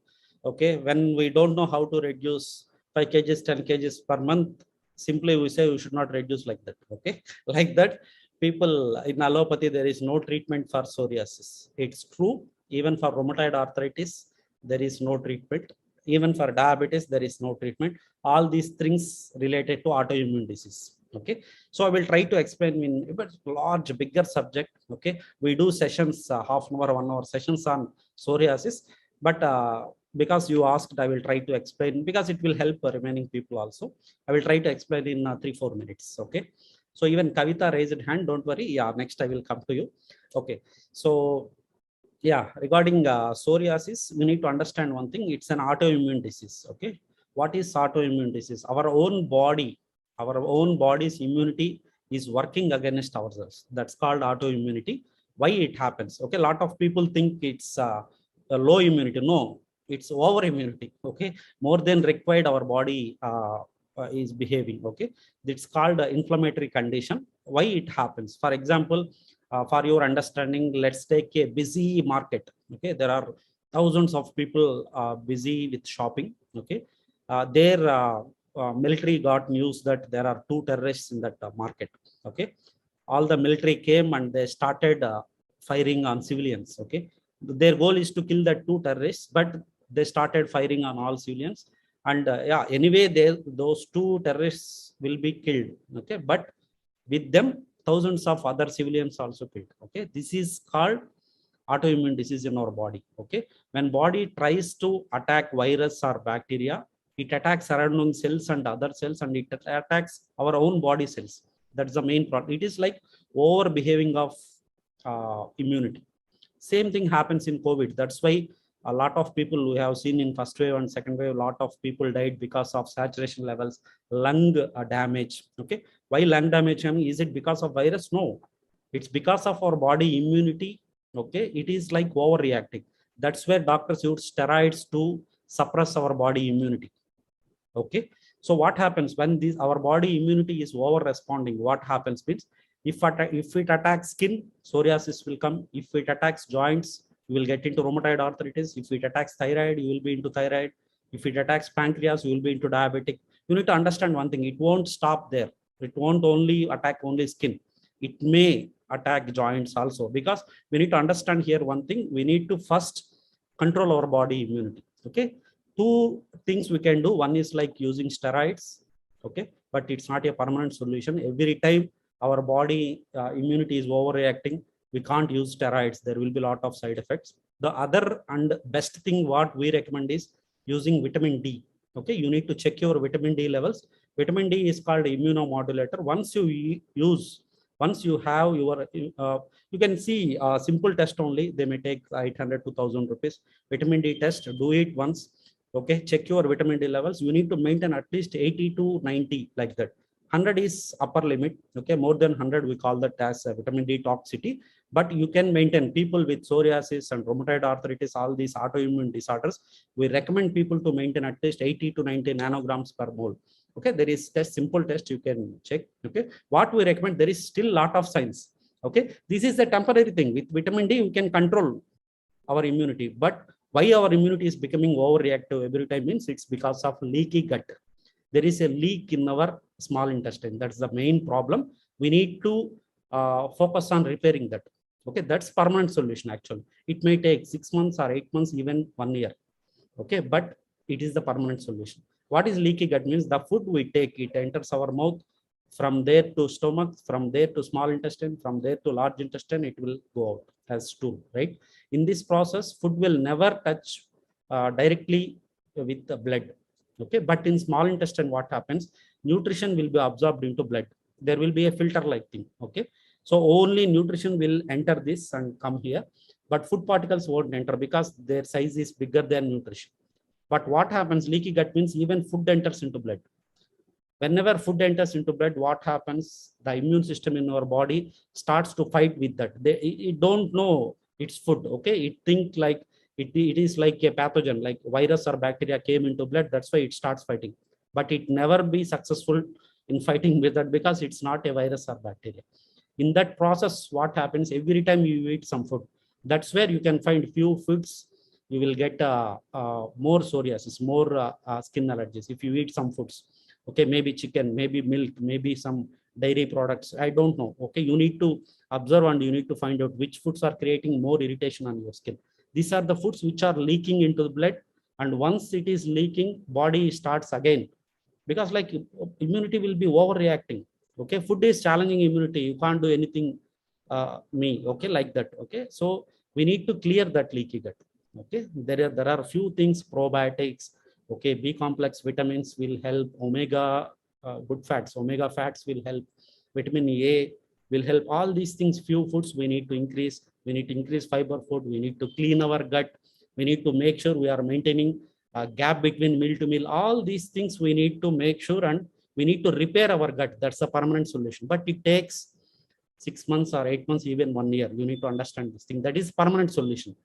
Okay, when we don't know how to reduce 5 kgs, 10 kgs per month, simply we say we should not reduce like that. Okay, like that, people in allopathy, there is no treatment for psoriasis. It's true. Even for rheumatoid arthritis, there is no treatment. Even for diabetes, there is no treatment. All these things related to autoimmune disease. Okay, so I will try to explain in a large, bigger subject. Okay, we do sessions, half an hour, 1 hour sessions on psoriasis, but because you asked, I will try to explain, because it will help remaining people also. I will try to explain in 3-4 minutes. Okay, so even Kavita raised hand, don't worry. Yeah, next I will come to you. Okay, so yeah, regarding psoriasis, we need to understand one thing. It's an autoimmune disease. Okay, what is autoimmune disease? Our own body's immunity is working against ourselves. That's called autoimmunity. Why it happens? Okay, a lot of people think it's a low immunity. No, it's over immunity. Okay, more than required, our body is behaving. Okay, it's called inflammatory condition. Why it happens? For example, for your understanding, let's take a busy market. Okay, there are thousands of people busy with shopping. Okay, military got news that there are 2 terrorists in that market. Okay, all the military came and they started firing on civilians. Okay, their goal is to kill the 2 terrorists, but they started firing on all civilians. And yeah, anyway, those 2 terrorists will be killed. Okay, but with them, thousands of other civilians also killed. Okay, this is called autoimmune disease in our body. Okay, when body tries to attack virus or bacteria, it attacks surrounding cells and other cells, and it attacks our own body cells. That's the main problem. It is like over behaving of immunity. Same thing happens in COVID. That's why a lot of people we have seen in first wave and second wave, a lot of people died because of saturation levels, lung damage. Okay, why lung damage? I mean, is it because of virus? No, it's because of our body immunity. Okay, it is like overreacting. That's where doctors use steroids to suppress our body immunity. Okay, so what happens when our body immunity is over responding? What happens means, if it attacks skin, psoriasis will come. If it attacks joints, you will get into rheumatoid arthritis. If it attacks thyroid, you will be into thyroid. If it attacks pancreas, you will be into diabetic. You need to understand one thing. It won't stop there. It won't only attack only skin. It may attack joints also, because we need to understand here one thing. We need to first control our body immunity. Okay, two things we can do. One is like using steroids. Okay, but it's not a permanent solution. Every time our body immunity is overreacting, we can't use steroids. There will be a lot of side effects. The other and best thing what we recommend is using vitamin D. Okay, you need to check your vitamin D levels. Vitamin D is called immunomodulator. Once you have your, you can see a simple test only. They may take 800 to 1,000 rupees. Vitamin D test, do it once. Okay, check your vitamin D levels. You need to maintain at least 80 to 90, like that. 100 is upper limit. Okay, more than 100 we call that as vitamin D toxicity. But you can maintain. People with psoriasis and rheumatoid arthritis, all these autoimmune disorders, we recommend people to maintain at least 80 to 90 nanograms per mole. Okay, there is a simple test you can check. Okay, what we recommend, there is still a lot of science. Okay, this is a temporary thing. With vitamin D, we can control our immunity. But why our immunity is becoming overreactive every time means it's because of leaky gut. There is a leak in our small intestine. That's the main problem. We need to focus on repairing that. Okay, that's permanent solution actually. It may take 6 months or 8 months, even 1 year. Okay, but it is the permanent solution. What is leaky gut means? The food we take, it enters our mouth, from there to stomach, from there to small intestine, from there to large intestine, it will go out as stool, right? In this process, food will never touch directly with the blood. Okay, but in small intestine, what happens? Nutrition will be absorbed into blood. There will be a filter like thing. Okay, so only nutrition will enter this and come here, but food particles won't enter because their size is bigger than nutrition. But what happens? Leaky gut means even food enters into blood. Whenever food enters into blood, what happens? The immune system in our body starts to fight with that. It don't know it's food. Okay, it think like it is like a pathogen, like virus or bacteria came into blood. That's why it starts fighting. But it never be successful in fighting with that because it's not a virus or bacteria. In that process, what happens? Every time you eat some food, that's where you can find few foods. You will get more psoriasis, more skin allergies if you eat some foods. Okay, maybe chicken, maybe milk, maybe some dairy products. I don't know. Okay, you need to observe and you need to find out which foods are creating more irritation on your skin. These are the foods which are leaking into the blood, and once it is leaking, body starts again, because like immunity will be overreacting. Okay, food is challenging immunity. You can't do anything okay, like that. Okay, so we need to clear that leaky gut. Okay, there are a few things, probiotics. Okay, B complex vitamins will help. Omega good fats, omega fats will help. Vitamin A will help. All these things, few foods we need to increase. We need to increase fiber food. We need to clean our gut. We need to make sure we are maintaining a gap between meal to meal. All these things we need to make sure, and we need to repair our gut. That's a permanent solution. But it takes 6 months or 8 months, even 1 year. You need to understand this thing. That is permanent solution.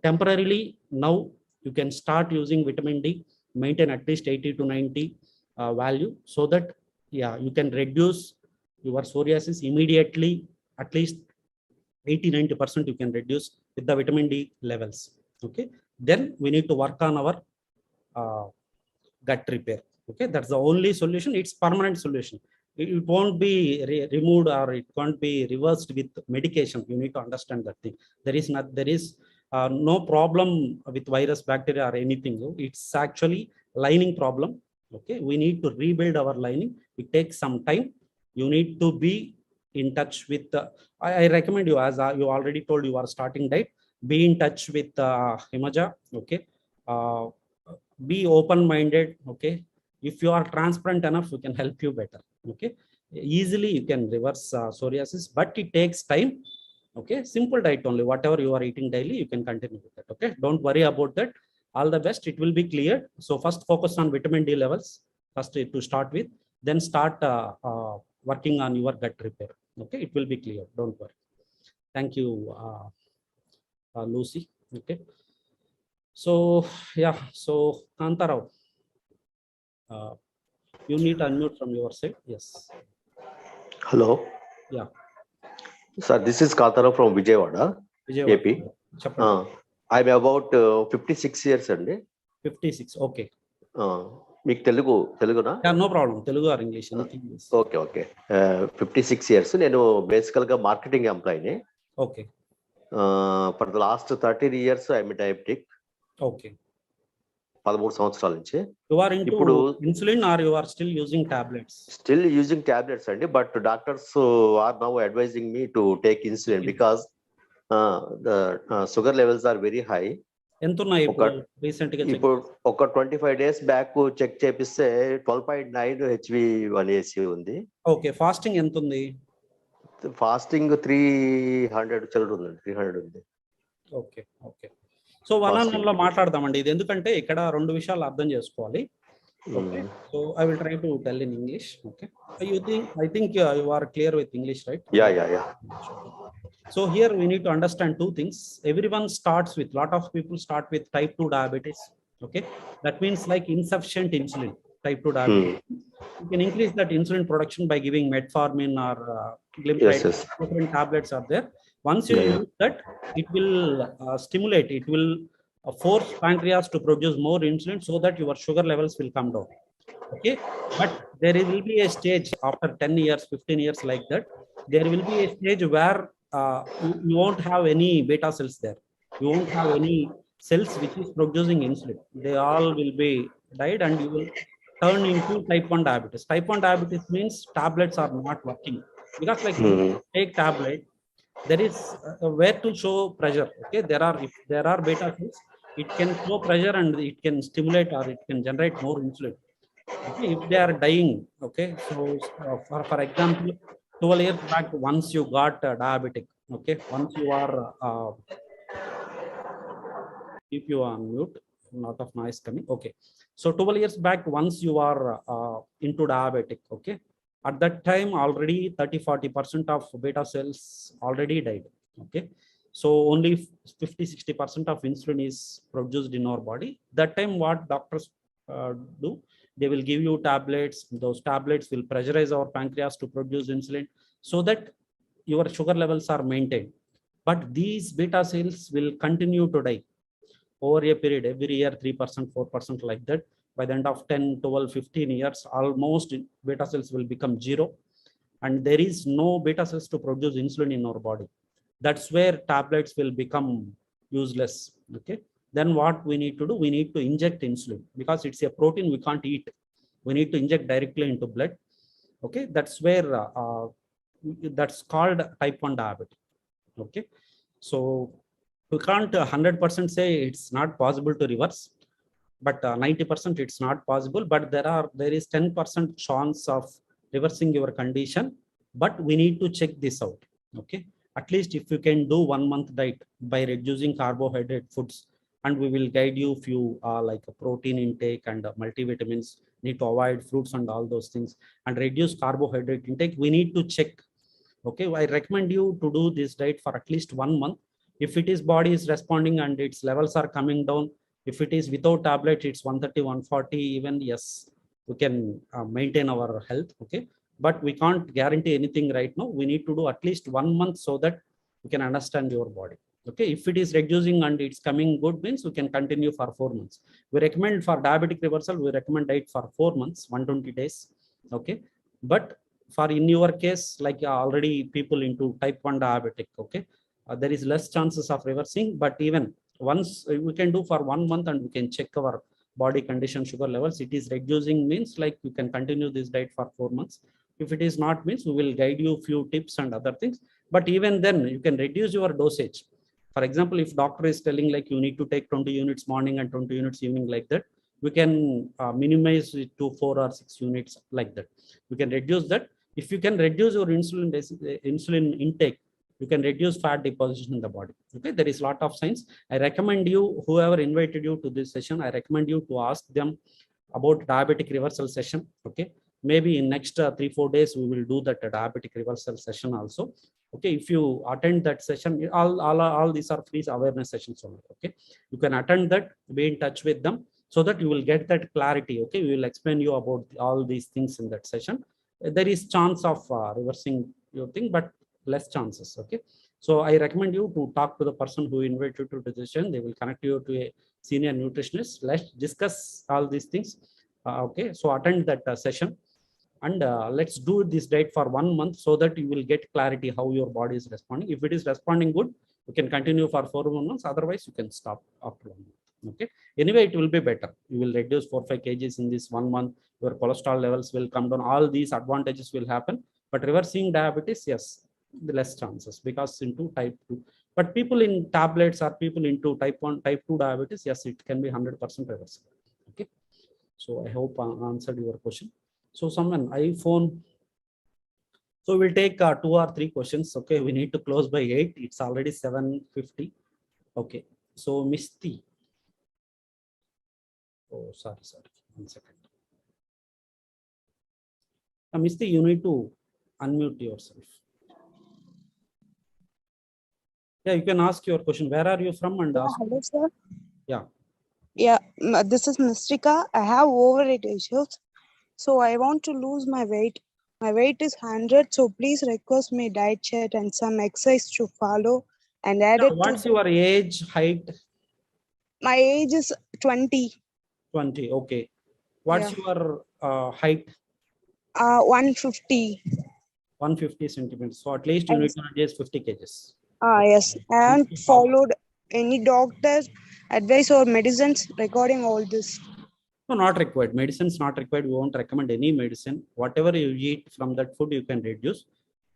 Temporarily, now you can start using vitamin D, maintain at least 80 to 90 value, so that you can reduce your psoriasis immediately. At least 80-90% you can reduce with the vitamin D levels. Okay, then we need to work on our gut repair. Okay, that's the only solution. It's permanent solution. It won't be removed or it won't be reversed with medication. You need to understand that thing. There is no problem with virus, bacteria, or anything. It's actually lining problem. Okay, we need to rebuild our lining. It takes some time. You need to be in touch with I recommend you, as you already told, you are starting diet, be in touch with Himaja. Okay, be open-minded. Okay, if you are transparent enough, we can help you better. Okay, easily you can reverse psoriasis, but it takes time. Okay, simple diet only, whatever you are eating daily, you can continue with that. Okay, don't worry about that. All the best, it will be cleared. So first focus on vitamin D levels first to start with, then start working on your gut repair. Okay, it will be clear, don't worry. Thank you, Lucy. Okay, so so Kantarao, you need to unmute from your side. Yes. Hello. Yeah. Sir, this is Katara from Vijayawada, AP. I'm about 56 years, and 56. Okay. మీకు తెలుగునా? No problem, Telugu or English. Okay okay. 56 years. నేను బేసికల్గా marketing ఎంప్లాయీని. Okay. For the last 13 years I'm diabetic. Okay. 13 సంవత్సరాల నుంచి. You are into ఇప్పుడు insulin or you are still using tablets? Still using tablets అండి, but doctors are now advising me to take insulin because the sugar levels are very high. ఎంత ఉన్నాయి ఇప్పుడు recent గా? ఇప్పుడు ఒక 25 days బ్యాక్ చెక్ చేపిస్తే 12.9 HbA1c ఉంది. Okay. Fasting ఎంత ఉంది? ఫాస్టింగ్ 300 చిల్లర ఉందండి. 300 ఉంది. Okay okay. So one on one లో మాట్లాడదామండి ఇది, ఎందుకంటే ఇక్కడ రెండు విషయాలు అర్థం చేసుకోవాలి. Okay. So I will try to tell in English. Okay. I think you are clear with English, right? Yeah. So here we need to understand two things. Everyone starts with, lot of people start with type 2 diabetes. Okay. That means like insufficient insulin, type 2 diabetes. You can increase that insulin production by giving metformin or glimepiride. Different tablets are there. Once you use that, it will stimulate, it will force pancreas to produce more insulin so that your sugar levels will come down. Okay. But there will be a stage after 10 years, 15 years like that, there will be a stage where you won't have any beta cells there. You won't have any cells which is producing insulin. They all will be died and you will turn into type 1 diabetes. Type 1 diabetes means tablets are not working. Because like you take tablet, there is where to show pressure. Okay, if there are beta cells, it can show pressure and it can stimulate or it can generate more insulin. Okay, if they are dying. Okay, so for example, 12 years back, once you got diabetic, okay, once you are keep you on mute, lot of noise coming. Okay, so 12 years back, once you are into diabetic, okay, at that time already 30-40% of beta cells already died. Okay, so only 50-60% of insulin is produced in our body. That time what doctors do, they will give you tablets. Those tablets will pressurize our pancreas to produce insulin so that your sugar levels are maintained. But these beta cells will continue to die over a period, every year 3%, 4% like that. By the end of 10, 12, 15 years, almost beta cells will become zero. And there is no beta cells to produce insulin in our body. That's where tablets will become useless. Okay. Then what we need to do, we need to inject insulin because it's a protein we can't eat. We need to inject directly into blood. Okay, that's where that's called type 1 diabetes. Okay, so we can't 100% say it's not possible to reverse, but 90% it's not possible. But there is 10% chance of reversing your condition, but we need to check this out. Okay, at least if you can do 1 month diet by reducing carbohydrate foods, and we will guide you few like a protein intake and multivitamins, need to avoid fruits and all those things, and reduce carbohydrate intake. We need to check. Okay, I recommend you to do this diet for at least 1 month. If it is body is responding and its levels are coming down, if it is without tablet, it's 130, 140 even, yes, we can maintain our health. Okay, but we can't guarantee anything right now. We need to do at least 1 month so that we can understand your body. Okay, if it is reducing and it's coming good, means we can continue for 4 months. We recommend for diabetic reversal, we recommend diet for 4 months, 120 days. Okay, but for in your case, like already people into type 1 diabetic, okay, there is less chances of reversing. But even once we can do for 1 month and we can check our body condition, sugar levels, it is reducing, means like you can continue this diet for 4 months. If it is not, means we will guide you few tips and other things. But even then you can reduce your dosage. For example, if doctor is telling like you need to take 20 units morning and 20 units evening like that, we can minimize it to 4 or 6 units like that. We can reduce that. If you can reduce your insulin intake, you can reduce fat deposition in the body. Okay, there is a lot of science. I recommend you, whoever invited you to this session, I recommend you to ask them about diabetic reversal session. Okay, maybe in next 3-4 days we will do that diabetic reversal session also. Okay, if you attend that session, all these are free awareness sessions only. Okay, you can attend that, be in touch with them so that you will get that clarity. Okay, we will explain you about all these things in that session. There is chance of reversing your thing, but less chances. Okay, so I recommend you to talk to the person who invited you to the session. They will connect you to a senior nutritionist. Let's discuss all these things. Okay, so attend that session, and let's do this diet for 1 month so that you will get clarity how your body is responding. If it is responding good, you can continue for 4 months. Otherwise, you can stop after 1 month. Okay. Anyway, it will be better. You will reduce 4-5 kgs in this 1 month. Your cholesterol levels will come down. All these advantages will happen. But reversing diabetes, yes, the less chances, because into type 2. But people in tablets or people into type 1, type 2 diabetes, yes, it can be 100% reversible. Okay. So I hope I answered your question. So someone iPhone. So we'll take 2 or 3 questions. Okay, we need to close by 8. It's already 7:50. Okay. So Misty. Oh, sorry. 1 second. Misty, you need to unmute yourself. Yeah, you can ask your question. Where are you from? And ask. Hello, sir. Yeah. Yeah, this is Mystica. I have overweight issues, so I want to lose my weight. My weight is 100, so please request me diet chart and some exercise to follow and add it What's to. your age, height? My age is 20. 20. Okay. What's Yeah. your height? 150. 150 centimeters. So at least you need to reduce 50 kgs. Yes. I haven't followed any doctor's advice or medicines regarding all this. No, not required. Medicines not required. We won't recommend any medicine. Whatever you eat from that food, you can reduce.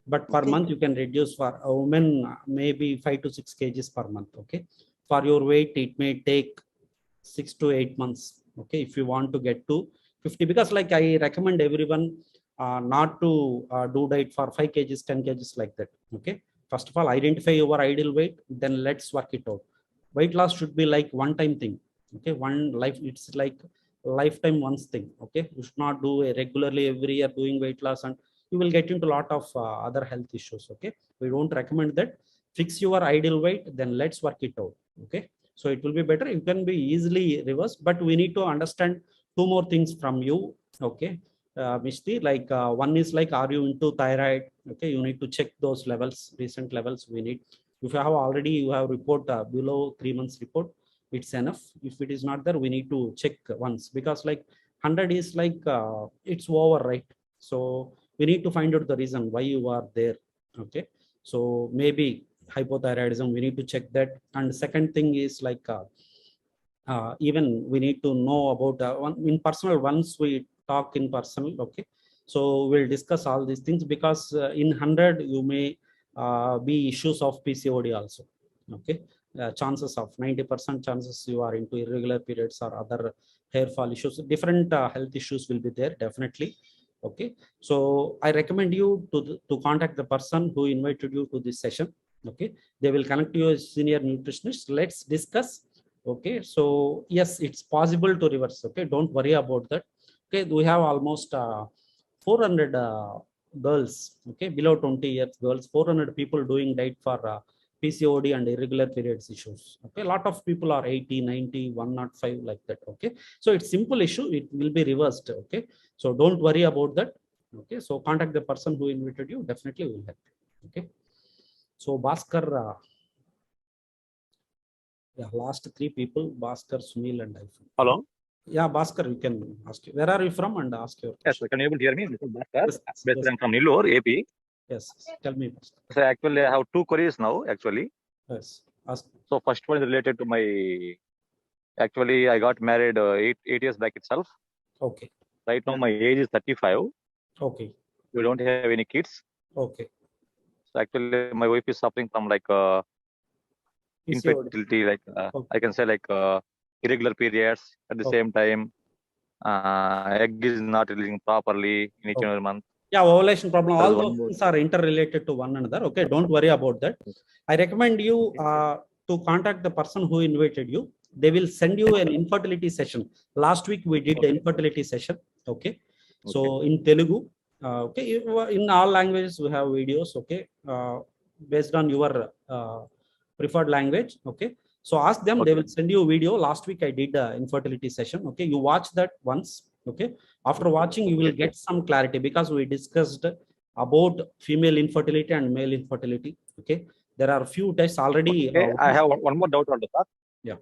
But per month, you can reduce for a woman maybe 5 to 6 kgs per month. Okay. For your weight, it may take 6 to 8 months. Okay. If you want to get to 50, because like I recommend everyone not to do diet for 5 kgs, 10 kgs like that. Okay. First of all, identify your ideal weight, then let's work it out. Weight loss should be like one-time thing. Okay. One life, it's like lifetime once thing. Okay. You should not do a regularly every year doing weight loss, and you will get into a lot of other health issues. Okay. We don't recommend that. Fix your ideal weight, then let's work it out. Okay. So it will be better. You can be easily reversed, but we need to understand 2 more things from you. Okay. Mishti, like one is like, are you into thyroid? Okay. You need to check those levels, recent levels we need. If you have already, you have report below 3 months report, it's enough. If it is not there, we need to check once, because like 100 is like it's over, right? So we need to find out the reason why you are there. Okay. So maybe hypothyroidism, we need to check that. And the second thing is like even we need to know about in personal, once we talk in personal. Okay. So we'll discuss all these things, because in 100 you may be issues of PCOD also. Okay. Chances of 90% chances you are into irregular periods or other hair fall issues, different health issues will be there definitely. Okay. So I recommend you to contact the person who invited you to this session. Okay. They will connect you as senior nutritionist. Let's discuss. Okay. So yes, it's possible to reverse. Okay. Don't worry about that. Okay. We have almost 400 girls, okay, below 20 years girls, 400 people doing diet for PCOD and irregular periods issues. Okay. A lot of people are 80, 90, 105 like that. Okay. So it's simple issue. It will be reversed. Okay. So don't worry about that. Okay. So contact the person who invited you. Definitely will help. Okay. So Bhaskar, yeah, last 3 people, Bhaskar, Sunil and iPhone. Hello. Yeah, Bhaskar, you can ask. Where are you from and ask your question. Yes, sir. Can you able to hear me? This is Bhaskar. Yes, Basically, yes. I'm from Nillur, AP. Yes, tell me. So actually, I have 2 queries now, actually. Yes, ask. So first one is related to my, actually, I got married 8 years back itself. Okay. Right now, my age is 35. Okay. We don't have any kids. Okay. So actually, my wife is suffering from like infertility, like okay. I can say like irregular periods. At the same time, egg is not releasing properly in each and every month. Yeah, ovulation problem. All those things are interrelated to one another. Okay, don't worry about that. I recommend you to contact the person who invited you. They will send you an infertility session. Last week we did the infertility session. Okay. So in Telugu, okay, in all languages we have videos. Okay, based on your preferred language. Okay. So ask them. They will send you a video. Last week I did the infertility session. Okay, you watch that once. Okay. After watching, you will get some clarity, because we discussed about female infertility and male infertility. Okay. There are few tests already. I have one more doubt on that. Yeah.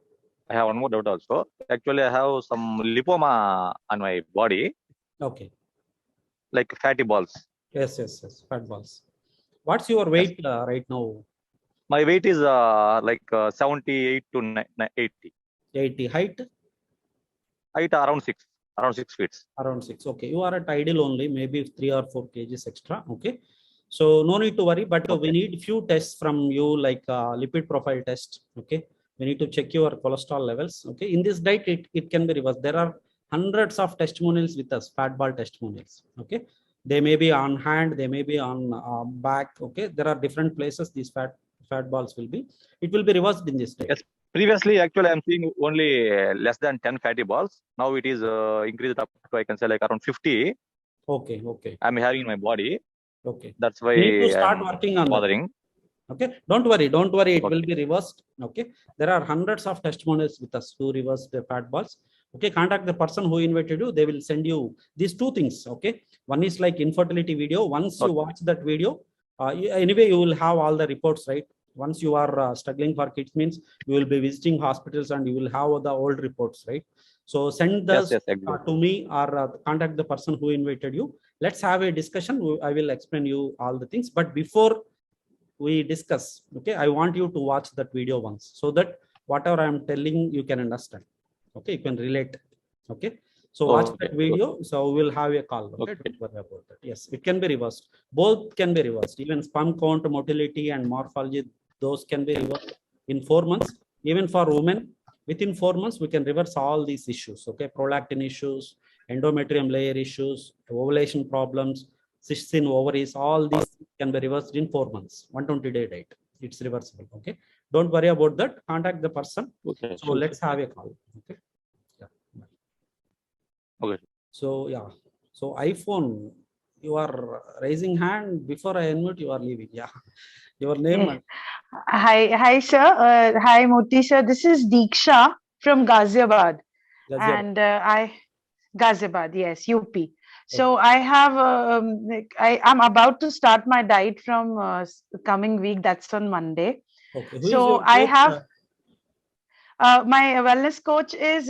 I have one more doubt also. Actually, I have some lipoma on my body, Okay. like fatty balls. Yes, yes, yes. Fat balls. What's your weight right now? My weight is like 78 to 80. 80. Height? Height around 6 feet. Around 6. Okay. You are at ideal only, maybe 3 or 4 kgs extra. Okay. So no need to worry, but we need few tests from you, like lipid profile test. Okay. We need to check your cholesterol levels. Okay. In this diet, it can be reversed. There are hundreds of testimonials with us, fat ball testimonials. Okay. They may be on hand, they may be on back. Okay. There are different places these fat balls will be. It will be reversed in this diet. Yes. Previously, actually, I'm seeing only less than 10 fatty balls. Now it is increased up to, I can say, like around 50. Okay. Okay. I'm having in my body. Okay. That's why You need to start I'm working on bothering. that. Okay. Don't worry. It will be reversed. Okay. There are hundreds of testimonials with us who reverse the fat balls. Okay. Contact the person who invited you. They will send you these two things. Okay. One is like infertility video. Once you watch that video, anyway, you will have all the reports, right? Once you are struggling for kids, means you will be visiting hospitals and you will have the old reports, right? So send those exactly. to me, or contact the person who invited you. Let's have a discussion. I will explain you all the things. But before we discuss, okay, I want you to watch that video once, so that whatever I'm telling, you can understand. Okay, you can relate. Okay. So watch that video. So we'll have a call. Okay. Don't worry about that. Yes, it can be reversed. Both can be reversed. Even sperm count, motility, and morphology, those can be reversed in 4 months. Even for women, within 4 months, we can reverse all these issues. Okay, prolactin issues, endometrium layer issues, ovulation problems, cysts in ovaries, all these can be reversed in 4 months. 120-day diet. It's reversible. Okay. Don't worry about that. Contact the person. Okay. So let's have a call. Okay. Okay. So yeah. So iPhone, you are raising hand. Before I unmute, you are leaving. Yeah. Your name. Hi, sir. Hi, Murthy sir. This is Diksha from Ghaziabad. And Ghaziabad, yes, UP. So I have, I'm about to start my diet from coming week. That's on Monday. Okay. So I have, my wellness coach is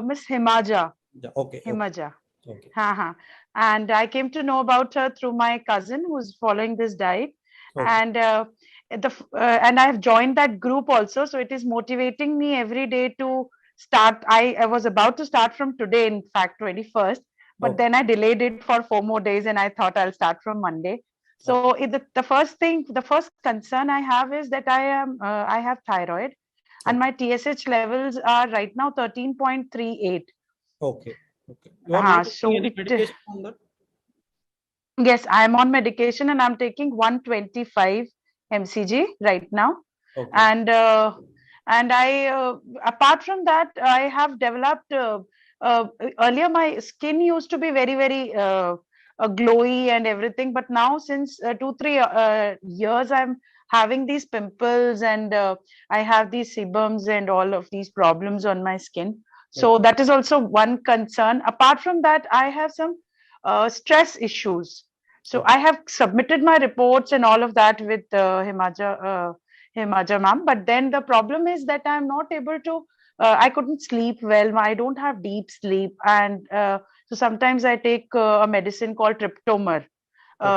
Miss Himaja. Okay. Himaja. Okay. And I came to know about her through my cousin who's following this diet. Okay. And and I have joined that group also. So it is motivating me every day to start. I was about to start from today, in fact, 21st, but then I delayed it for 4 more days and I thought I'll start from Monday. So the first concern I have is that I have thyroid and my TSH levels are right now 13.38. Okay. Okay. You are not taking any medication on that? Yes, I am on medication and I'm taking 125 mcg right now. Okay. And I, apart from that, I have developed, earlier my skin used to be very, very glowy and everything. But now since 2-3 years, I'm having these pimples and I have these sebums and all of these problems on my skin. So that is also one concern. Apart from that, I have some stress issues. So I have submitted my reports and all of that with Himaja ma'am. But then the problem is that I'm not able to, I couldn't sleep well. I don't have deep sleep. And so sometimes I take a medicine called Tryptomer,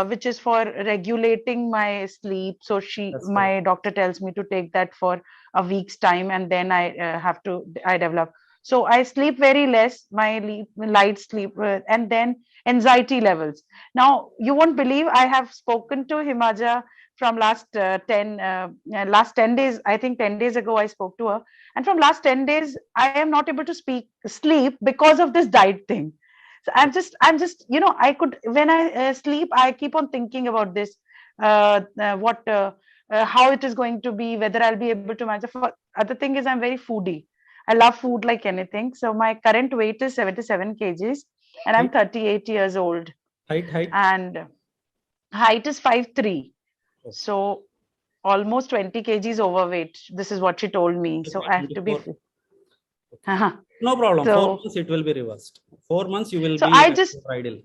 which is for regulating my sleep. So my doctor tells me to take that for a week's time. And then I develop. So I sleep very less, my light sleep, and then anxiety levels. Now, you won't believe I have spoken to Himaja from last 10 days. I think 10 days ago I spoke to her. And from last 10 days, I am not able to sleep because of this diet thing. So I'm just, when I sleep, I keep on thinking about this, how it is going to be, whether I'll be able to manage. Other thing is I'm very foodie. I love food like anything. So my current weight is 77 kgs and I'm 38 years old. Height? And height is 5'3". So almost 20 kgs overweight. This is what she told me. So I have to be fit. No problem. So, 4 months it will be reversed. 4 months you will be ideal.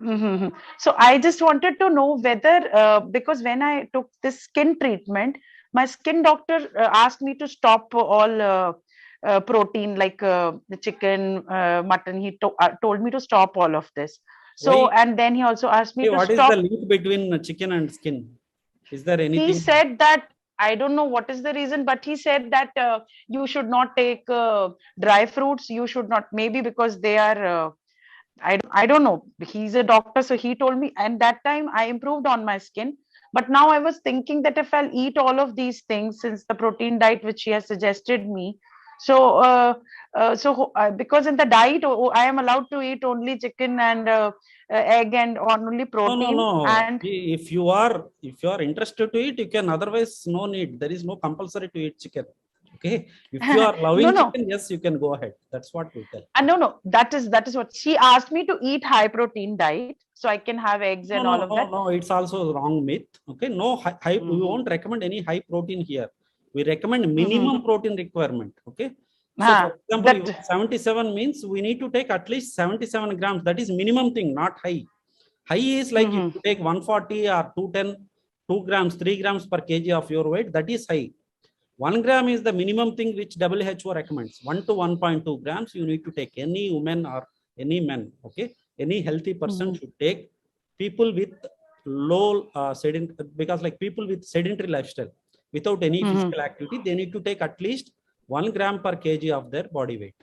Right. So I just wanted to know whether, because when I took this skin treatment, my skin doctor asked me to stop all protein like the chicken, mutton. He told me to stop all of this. So, Why? and then he also asked me to What is stop. the link between chicken and skin? Is there anything? He said that, I don't know what is the reason, but he said that you should not take dry fruits. You should not, maybe because they are, I don't know. He's a doctor, so he told me. And that time I improved on my skin. But now I was thinking that if I'll eat all of these things since the protein diet which he has suggested me, so because in the diet I am allowed to eat only chicken and egg and only protein. No. And if you are interested to eat, you can. Otherwise, no need. There is no compulsory to eat chicken. Okay. If you are loving chicken, yes, you can go ahead. That's what we tell. No. That is what she asked me to eat, high protein diet, so I can have eggs and all of that. No, it's also wrong myth. Okay. No high. We won't recommend any high protein here. We recommend minimum protein requirement. Okay. So, for example, 77 means we need to take at least 77 grams. That is minimum thing, not high. High is like if you take 140 or 210, 2 grams, 3 grams per kg of your weight, that is high. 1 gram is the minimum thing which WHO recommends. 1 to 1.2 grams you need to take. Any woman or any man, okay? Any healthy person should take. People with low because like people with sedentary lifestyle, without any physical activity, they need to take at least 1 gram per kg of their body weight.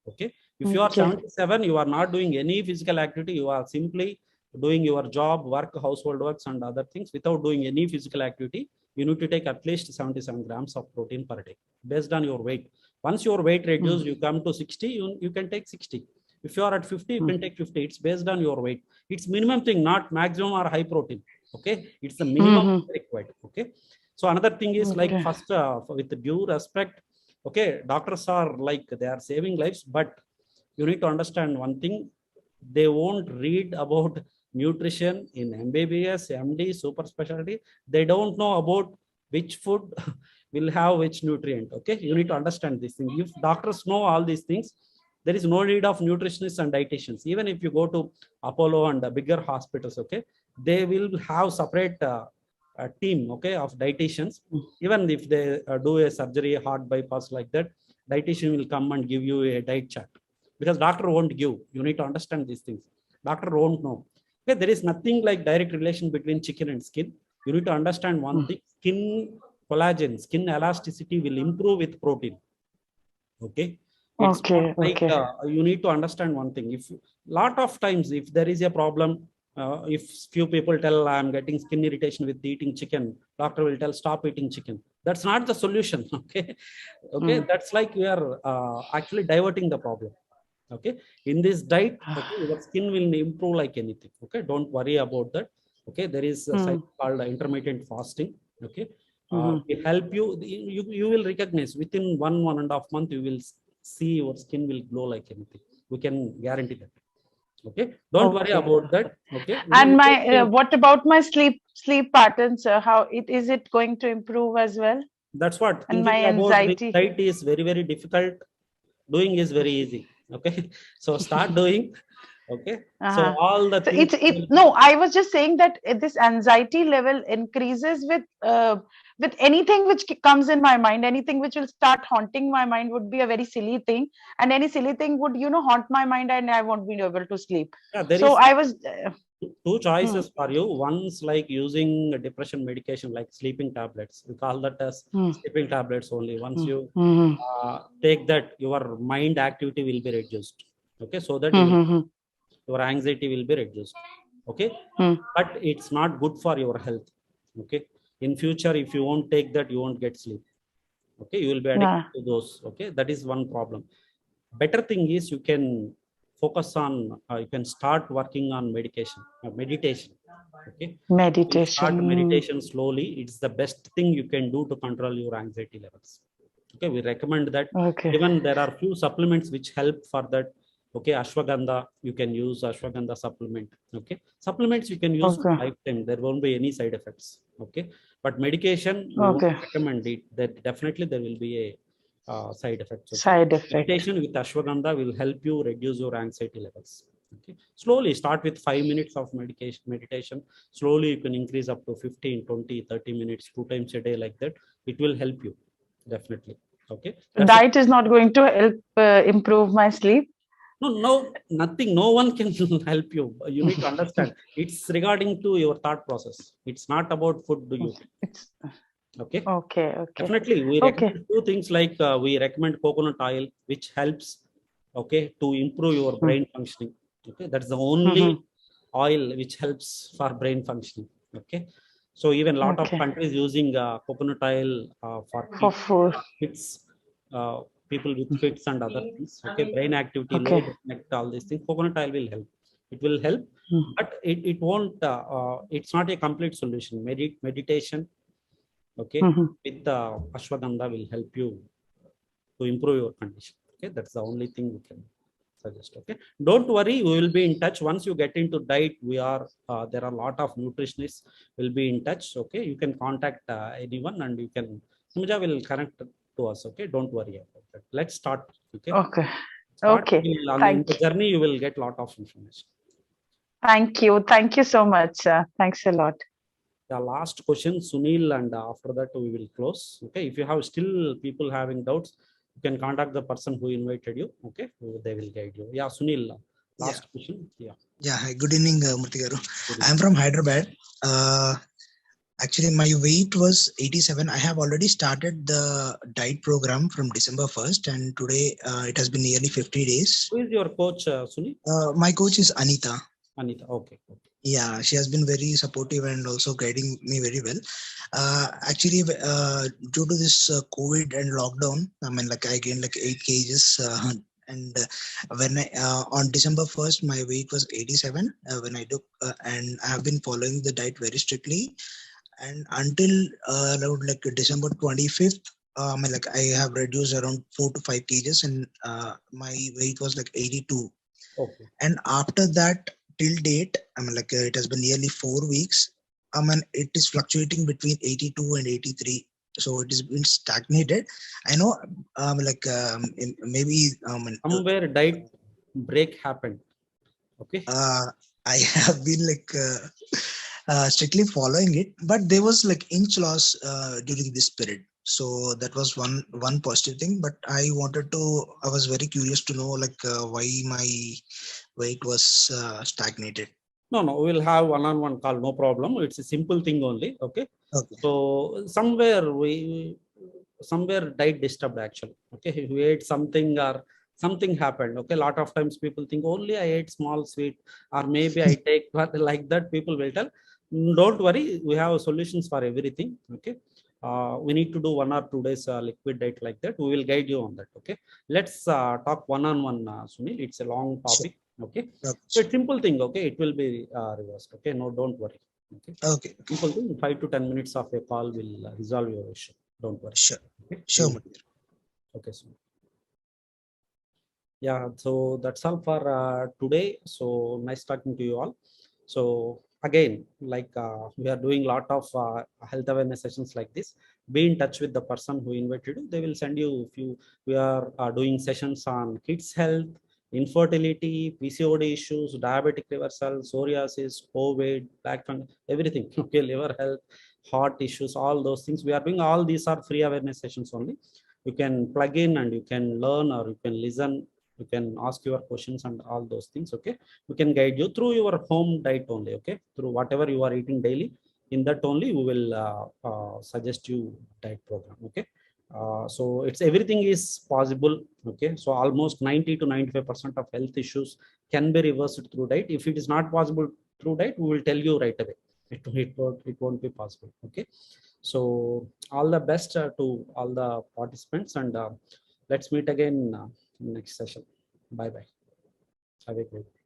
Okay. If you are 77, you are not doing any physical activity, you are simply doing your job, work, household works and other things without doing any physical activity, you need to take at least 77 grams of protein per day based on your weight. Once your weight reduces, you come to 60, you can take 60. If you are at 50, you can take 50. It's based on your weight. It's minimum thing, not maximum or high protein. Okay. It's the minimum required. Okay. So another thing is like first, with due respect, okay, doctors are like, they are saving lives, but you need to understand one thing. They won't read about nutrition in MBBS, MD, super specialty. They don't know about which food will have which nutrient. Okay, you need to understand this thing. If doctors know all these things, there is no need of nutritionists and dietitians. Even if you go to Apollo and bigger hospitals, okay, they will have separate a team, okay, of dietitians. Even if they do a surgery, heart bypass like that, dietitian will come and give you a diet chart, because doctor won't give. You need to understand these things. Doctor won't know. Okay, there is nothing like direct relation between chicken and skin. You need to understand one thing. Skin collagen, skin elasticity will improve with protein. Okay. It's not like you need to understand one thing. If lot of times, if there is a problem, if few people tell I'm getting skin irritation with eating chicken, doctor will tell stop eating chicken. That's not the solution. Okay. Okay. That's like we are actually diverting the problem. Okay. In this diet, okay, your skin will improve like anything. Okay. Don't worry about that. Okay. There is a cycle called intermittent fasting. Okay. It help you. You will recognize within 1.5 months, you will see your skin will glow like anything. We can guarantee that. Okay, don't worry about that. Okay. And my what about my sleep patterns? How is it going to improve as well? That's what. And my anxiety. Diet is very, very difficult. Doing is very easy. Okay, so start doing. Okay, so all the things. No, I was just saying that this anxiety level increases with anything which comes in my mind. Anything which will start haunting my mind would be a very silly thing, and any silly thing would haunt my mind, and I won't be able to sleep. Yeah, so I was. Two choices for you. One's like using depression medication, like sleeping tablets. We call that as sleeping tablets only. Once you take that, your mind activity will be reduced. Okay, so that your anxiety will be reduced. Okay, but it's not good for your health. Okay, in future, if you won't take that, you won't get sleep. Okay, you will be addicted to those. Okay, that is one problem. Better thing is you can focus on, you can start working on meditation. Okay, meditation. Start meditation slowly. It's the best thing you can do to control your anxiety levels. Okay, we recommend that. Even there are few supplements which help for that. Okay, ashwagandha, you can use ashwagandha supplement. Okay, supplements you can use for lifetime. There won't be any side effects. Okay, but medication, we won't recommend it. That definitely there will be a side effects. Okay? Side effect. Meditation with ashwagandha will help you reduce your anxiety levels. Okay, slowly start with 5 minutes of meditation. Slowly you can increase up to 15, 20, 30 minutes, 2 times a day like that. It will help you definitely. Okay. Diet is not going to help improve my sleep. No, nothing. No one can help you. You need to understand. It's regarding to your thought process. It's not about food. Do you? Okay. Okay. Definitely, we recommend two things like we recommend coconut oil, which helps, okay, to improve your brain functioning. Okay, that's the only oil which helps for brain functioning. Okay, so even a lot of countries using coconut oil for food. kids, people with fits and other things. Okay, brain activity, low brain activity, all these things. Coconut oil will help. It will help, but it won't. It's not a complete solution. Meditation, okay, with ashwagandha will help you to improve your condition. Okay, that's the only thing we can suggest. Okay, don't worry, we will be in touch once you get into diet. We are there are a lot of nutritionists will be in touch. Okay, you can contact anyone, and you can Sumuja will connect to us. Okay, don't worry about that. Let's start. Okay, start. In the journey you will get a lot of information. Thank you so much. Thanks a lot. The last question, Sunil, and after that we will close. Okay, if you have still people having doubts, you can contact the person who invited you. Okay, they will guide you. Yeah, Sunil, last question. Yeah, hi, good evening, Murthy garu. I am from Hyderabad. Actually, my weight was 87. I have already started the diet program from December 1st, and today it has been nearly 50 days. Who is your coach, Sunil? My coach is Anita. Anita, okay. Yeah, she has been very supportive and also guiding me very well. Actually, due to this COVID and lockdown, I mean, like I gained like 8 kgs. And when I on December 1st, my weight was 87 when I took, and I have been following the diet very strictly. And until around like December 25th, like I have reduced around 4 to 5 kgs, and my weight was like 82. Okay. And after that, till date, I mean, like it has been nearly 4 weeks. I mean, it is fluctuating between 82 and 83. So it has been stagnated. I know, maybe somewhere diet break happened. Okay. I have been like strictly following it, but there was like inch loss during this period. So that was one positive thing. But I was very curious to know like why my weight was stagnated. No, we'll have one-on-one call, no problem. It's a simple thing only. Okay. So somewhere diet disturbed actually. Okay, we ate something or something happened. Okay, a lot of times people think only I ate small sweet, or maybe I take like that. People will tell, don't worry, we have solutions for everything. Okay, we need to do 1 or 2 days liquid diet like that. We will guide you on that. Okay, let's talk one-on-one, Sunil. It's a long topic. Okay, so it's simple thing. Okay, it will be reversed. Okay, no, don't worry. Okay, simple thing. 5 to 10 minutes of a call will resolve your issue. Don't worry. Sure. Okay, sure. Okay, so yeah, so that's all for today. So nice talking to you all. So again, like we are doing a lot of health awareness sessions like this. Be in touch with the person who invited you. They will send you we are doing sessions on kids health, infertility, PCOD issues, diabetic reversal, psoriasis, COVID, black fungus, everything. Okay, liver health, heart issues, all those things we are doing. All these are free awareness sessions only. You can plug in and you can learn, or you can listen, you can ask your questions and all those things. Okay, we can guide you through your home diet only. Okay, through whatever you are eating daily, in that only we will suggest you diet program. Okay, so it's everything is possible. Okay, so almost 90 to 95% of health issues can be reversed through diet. If it is not possible through diet, we will tell you right away. It won't be possible. Okay, so all the best to all the participants, and let's meet again next session. Bye bye. Have a great day.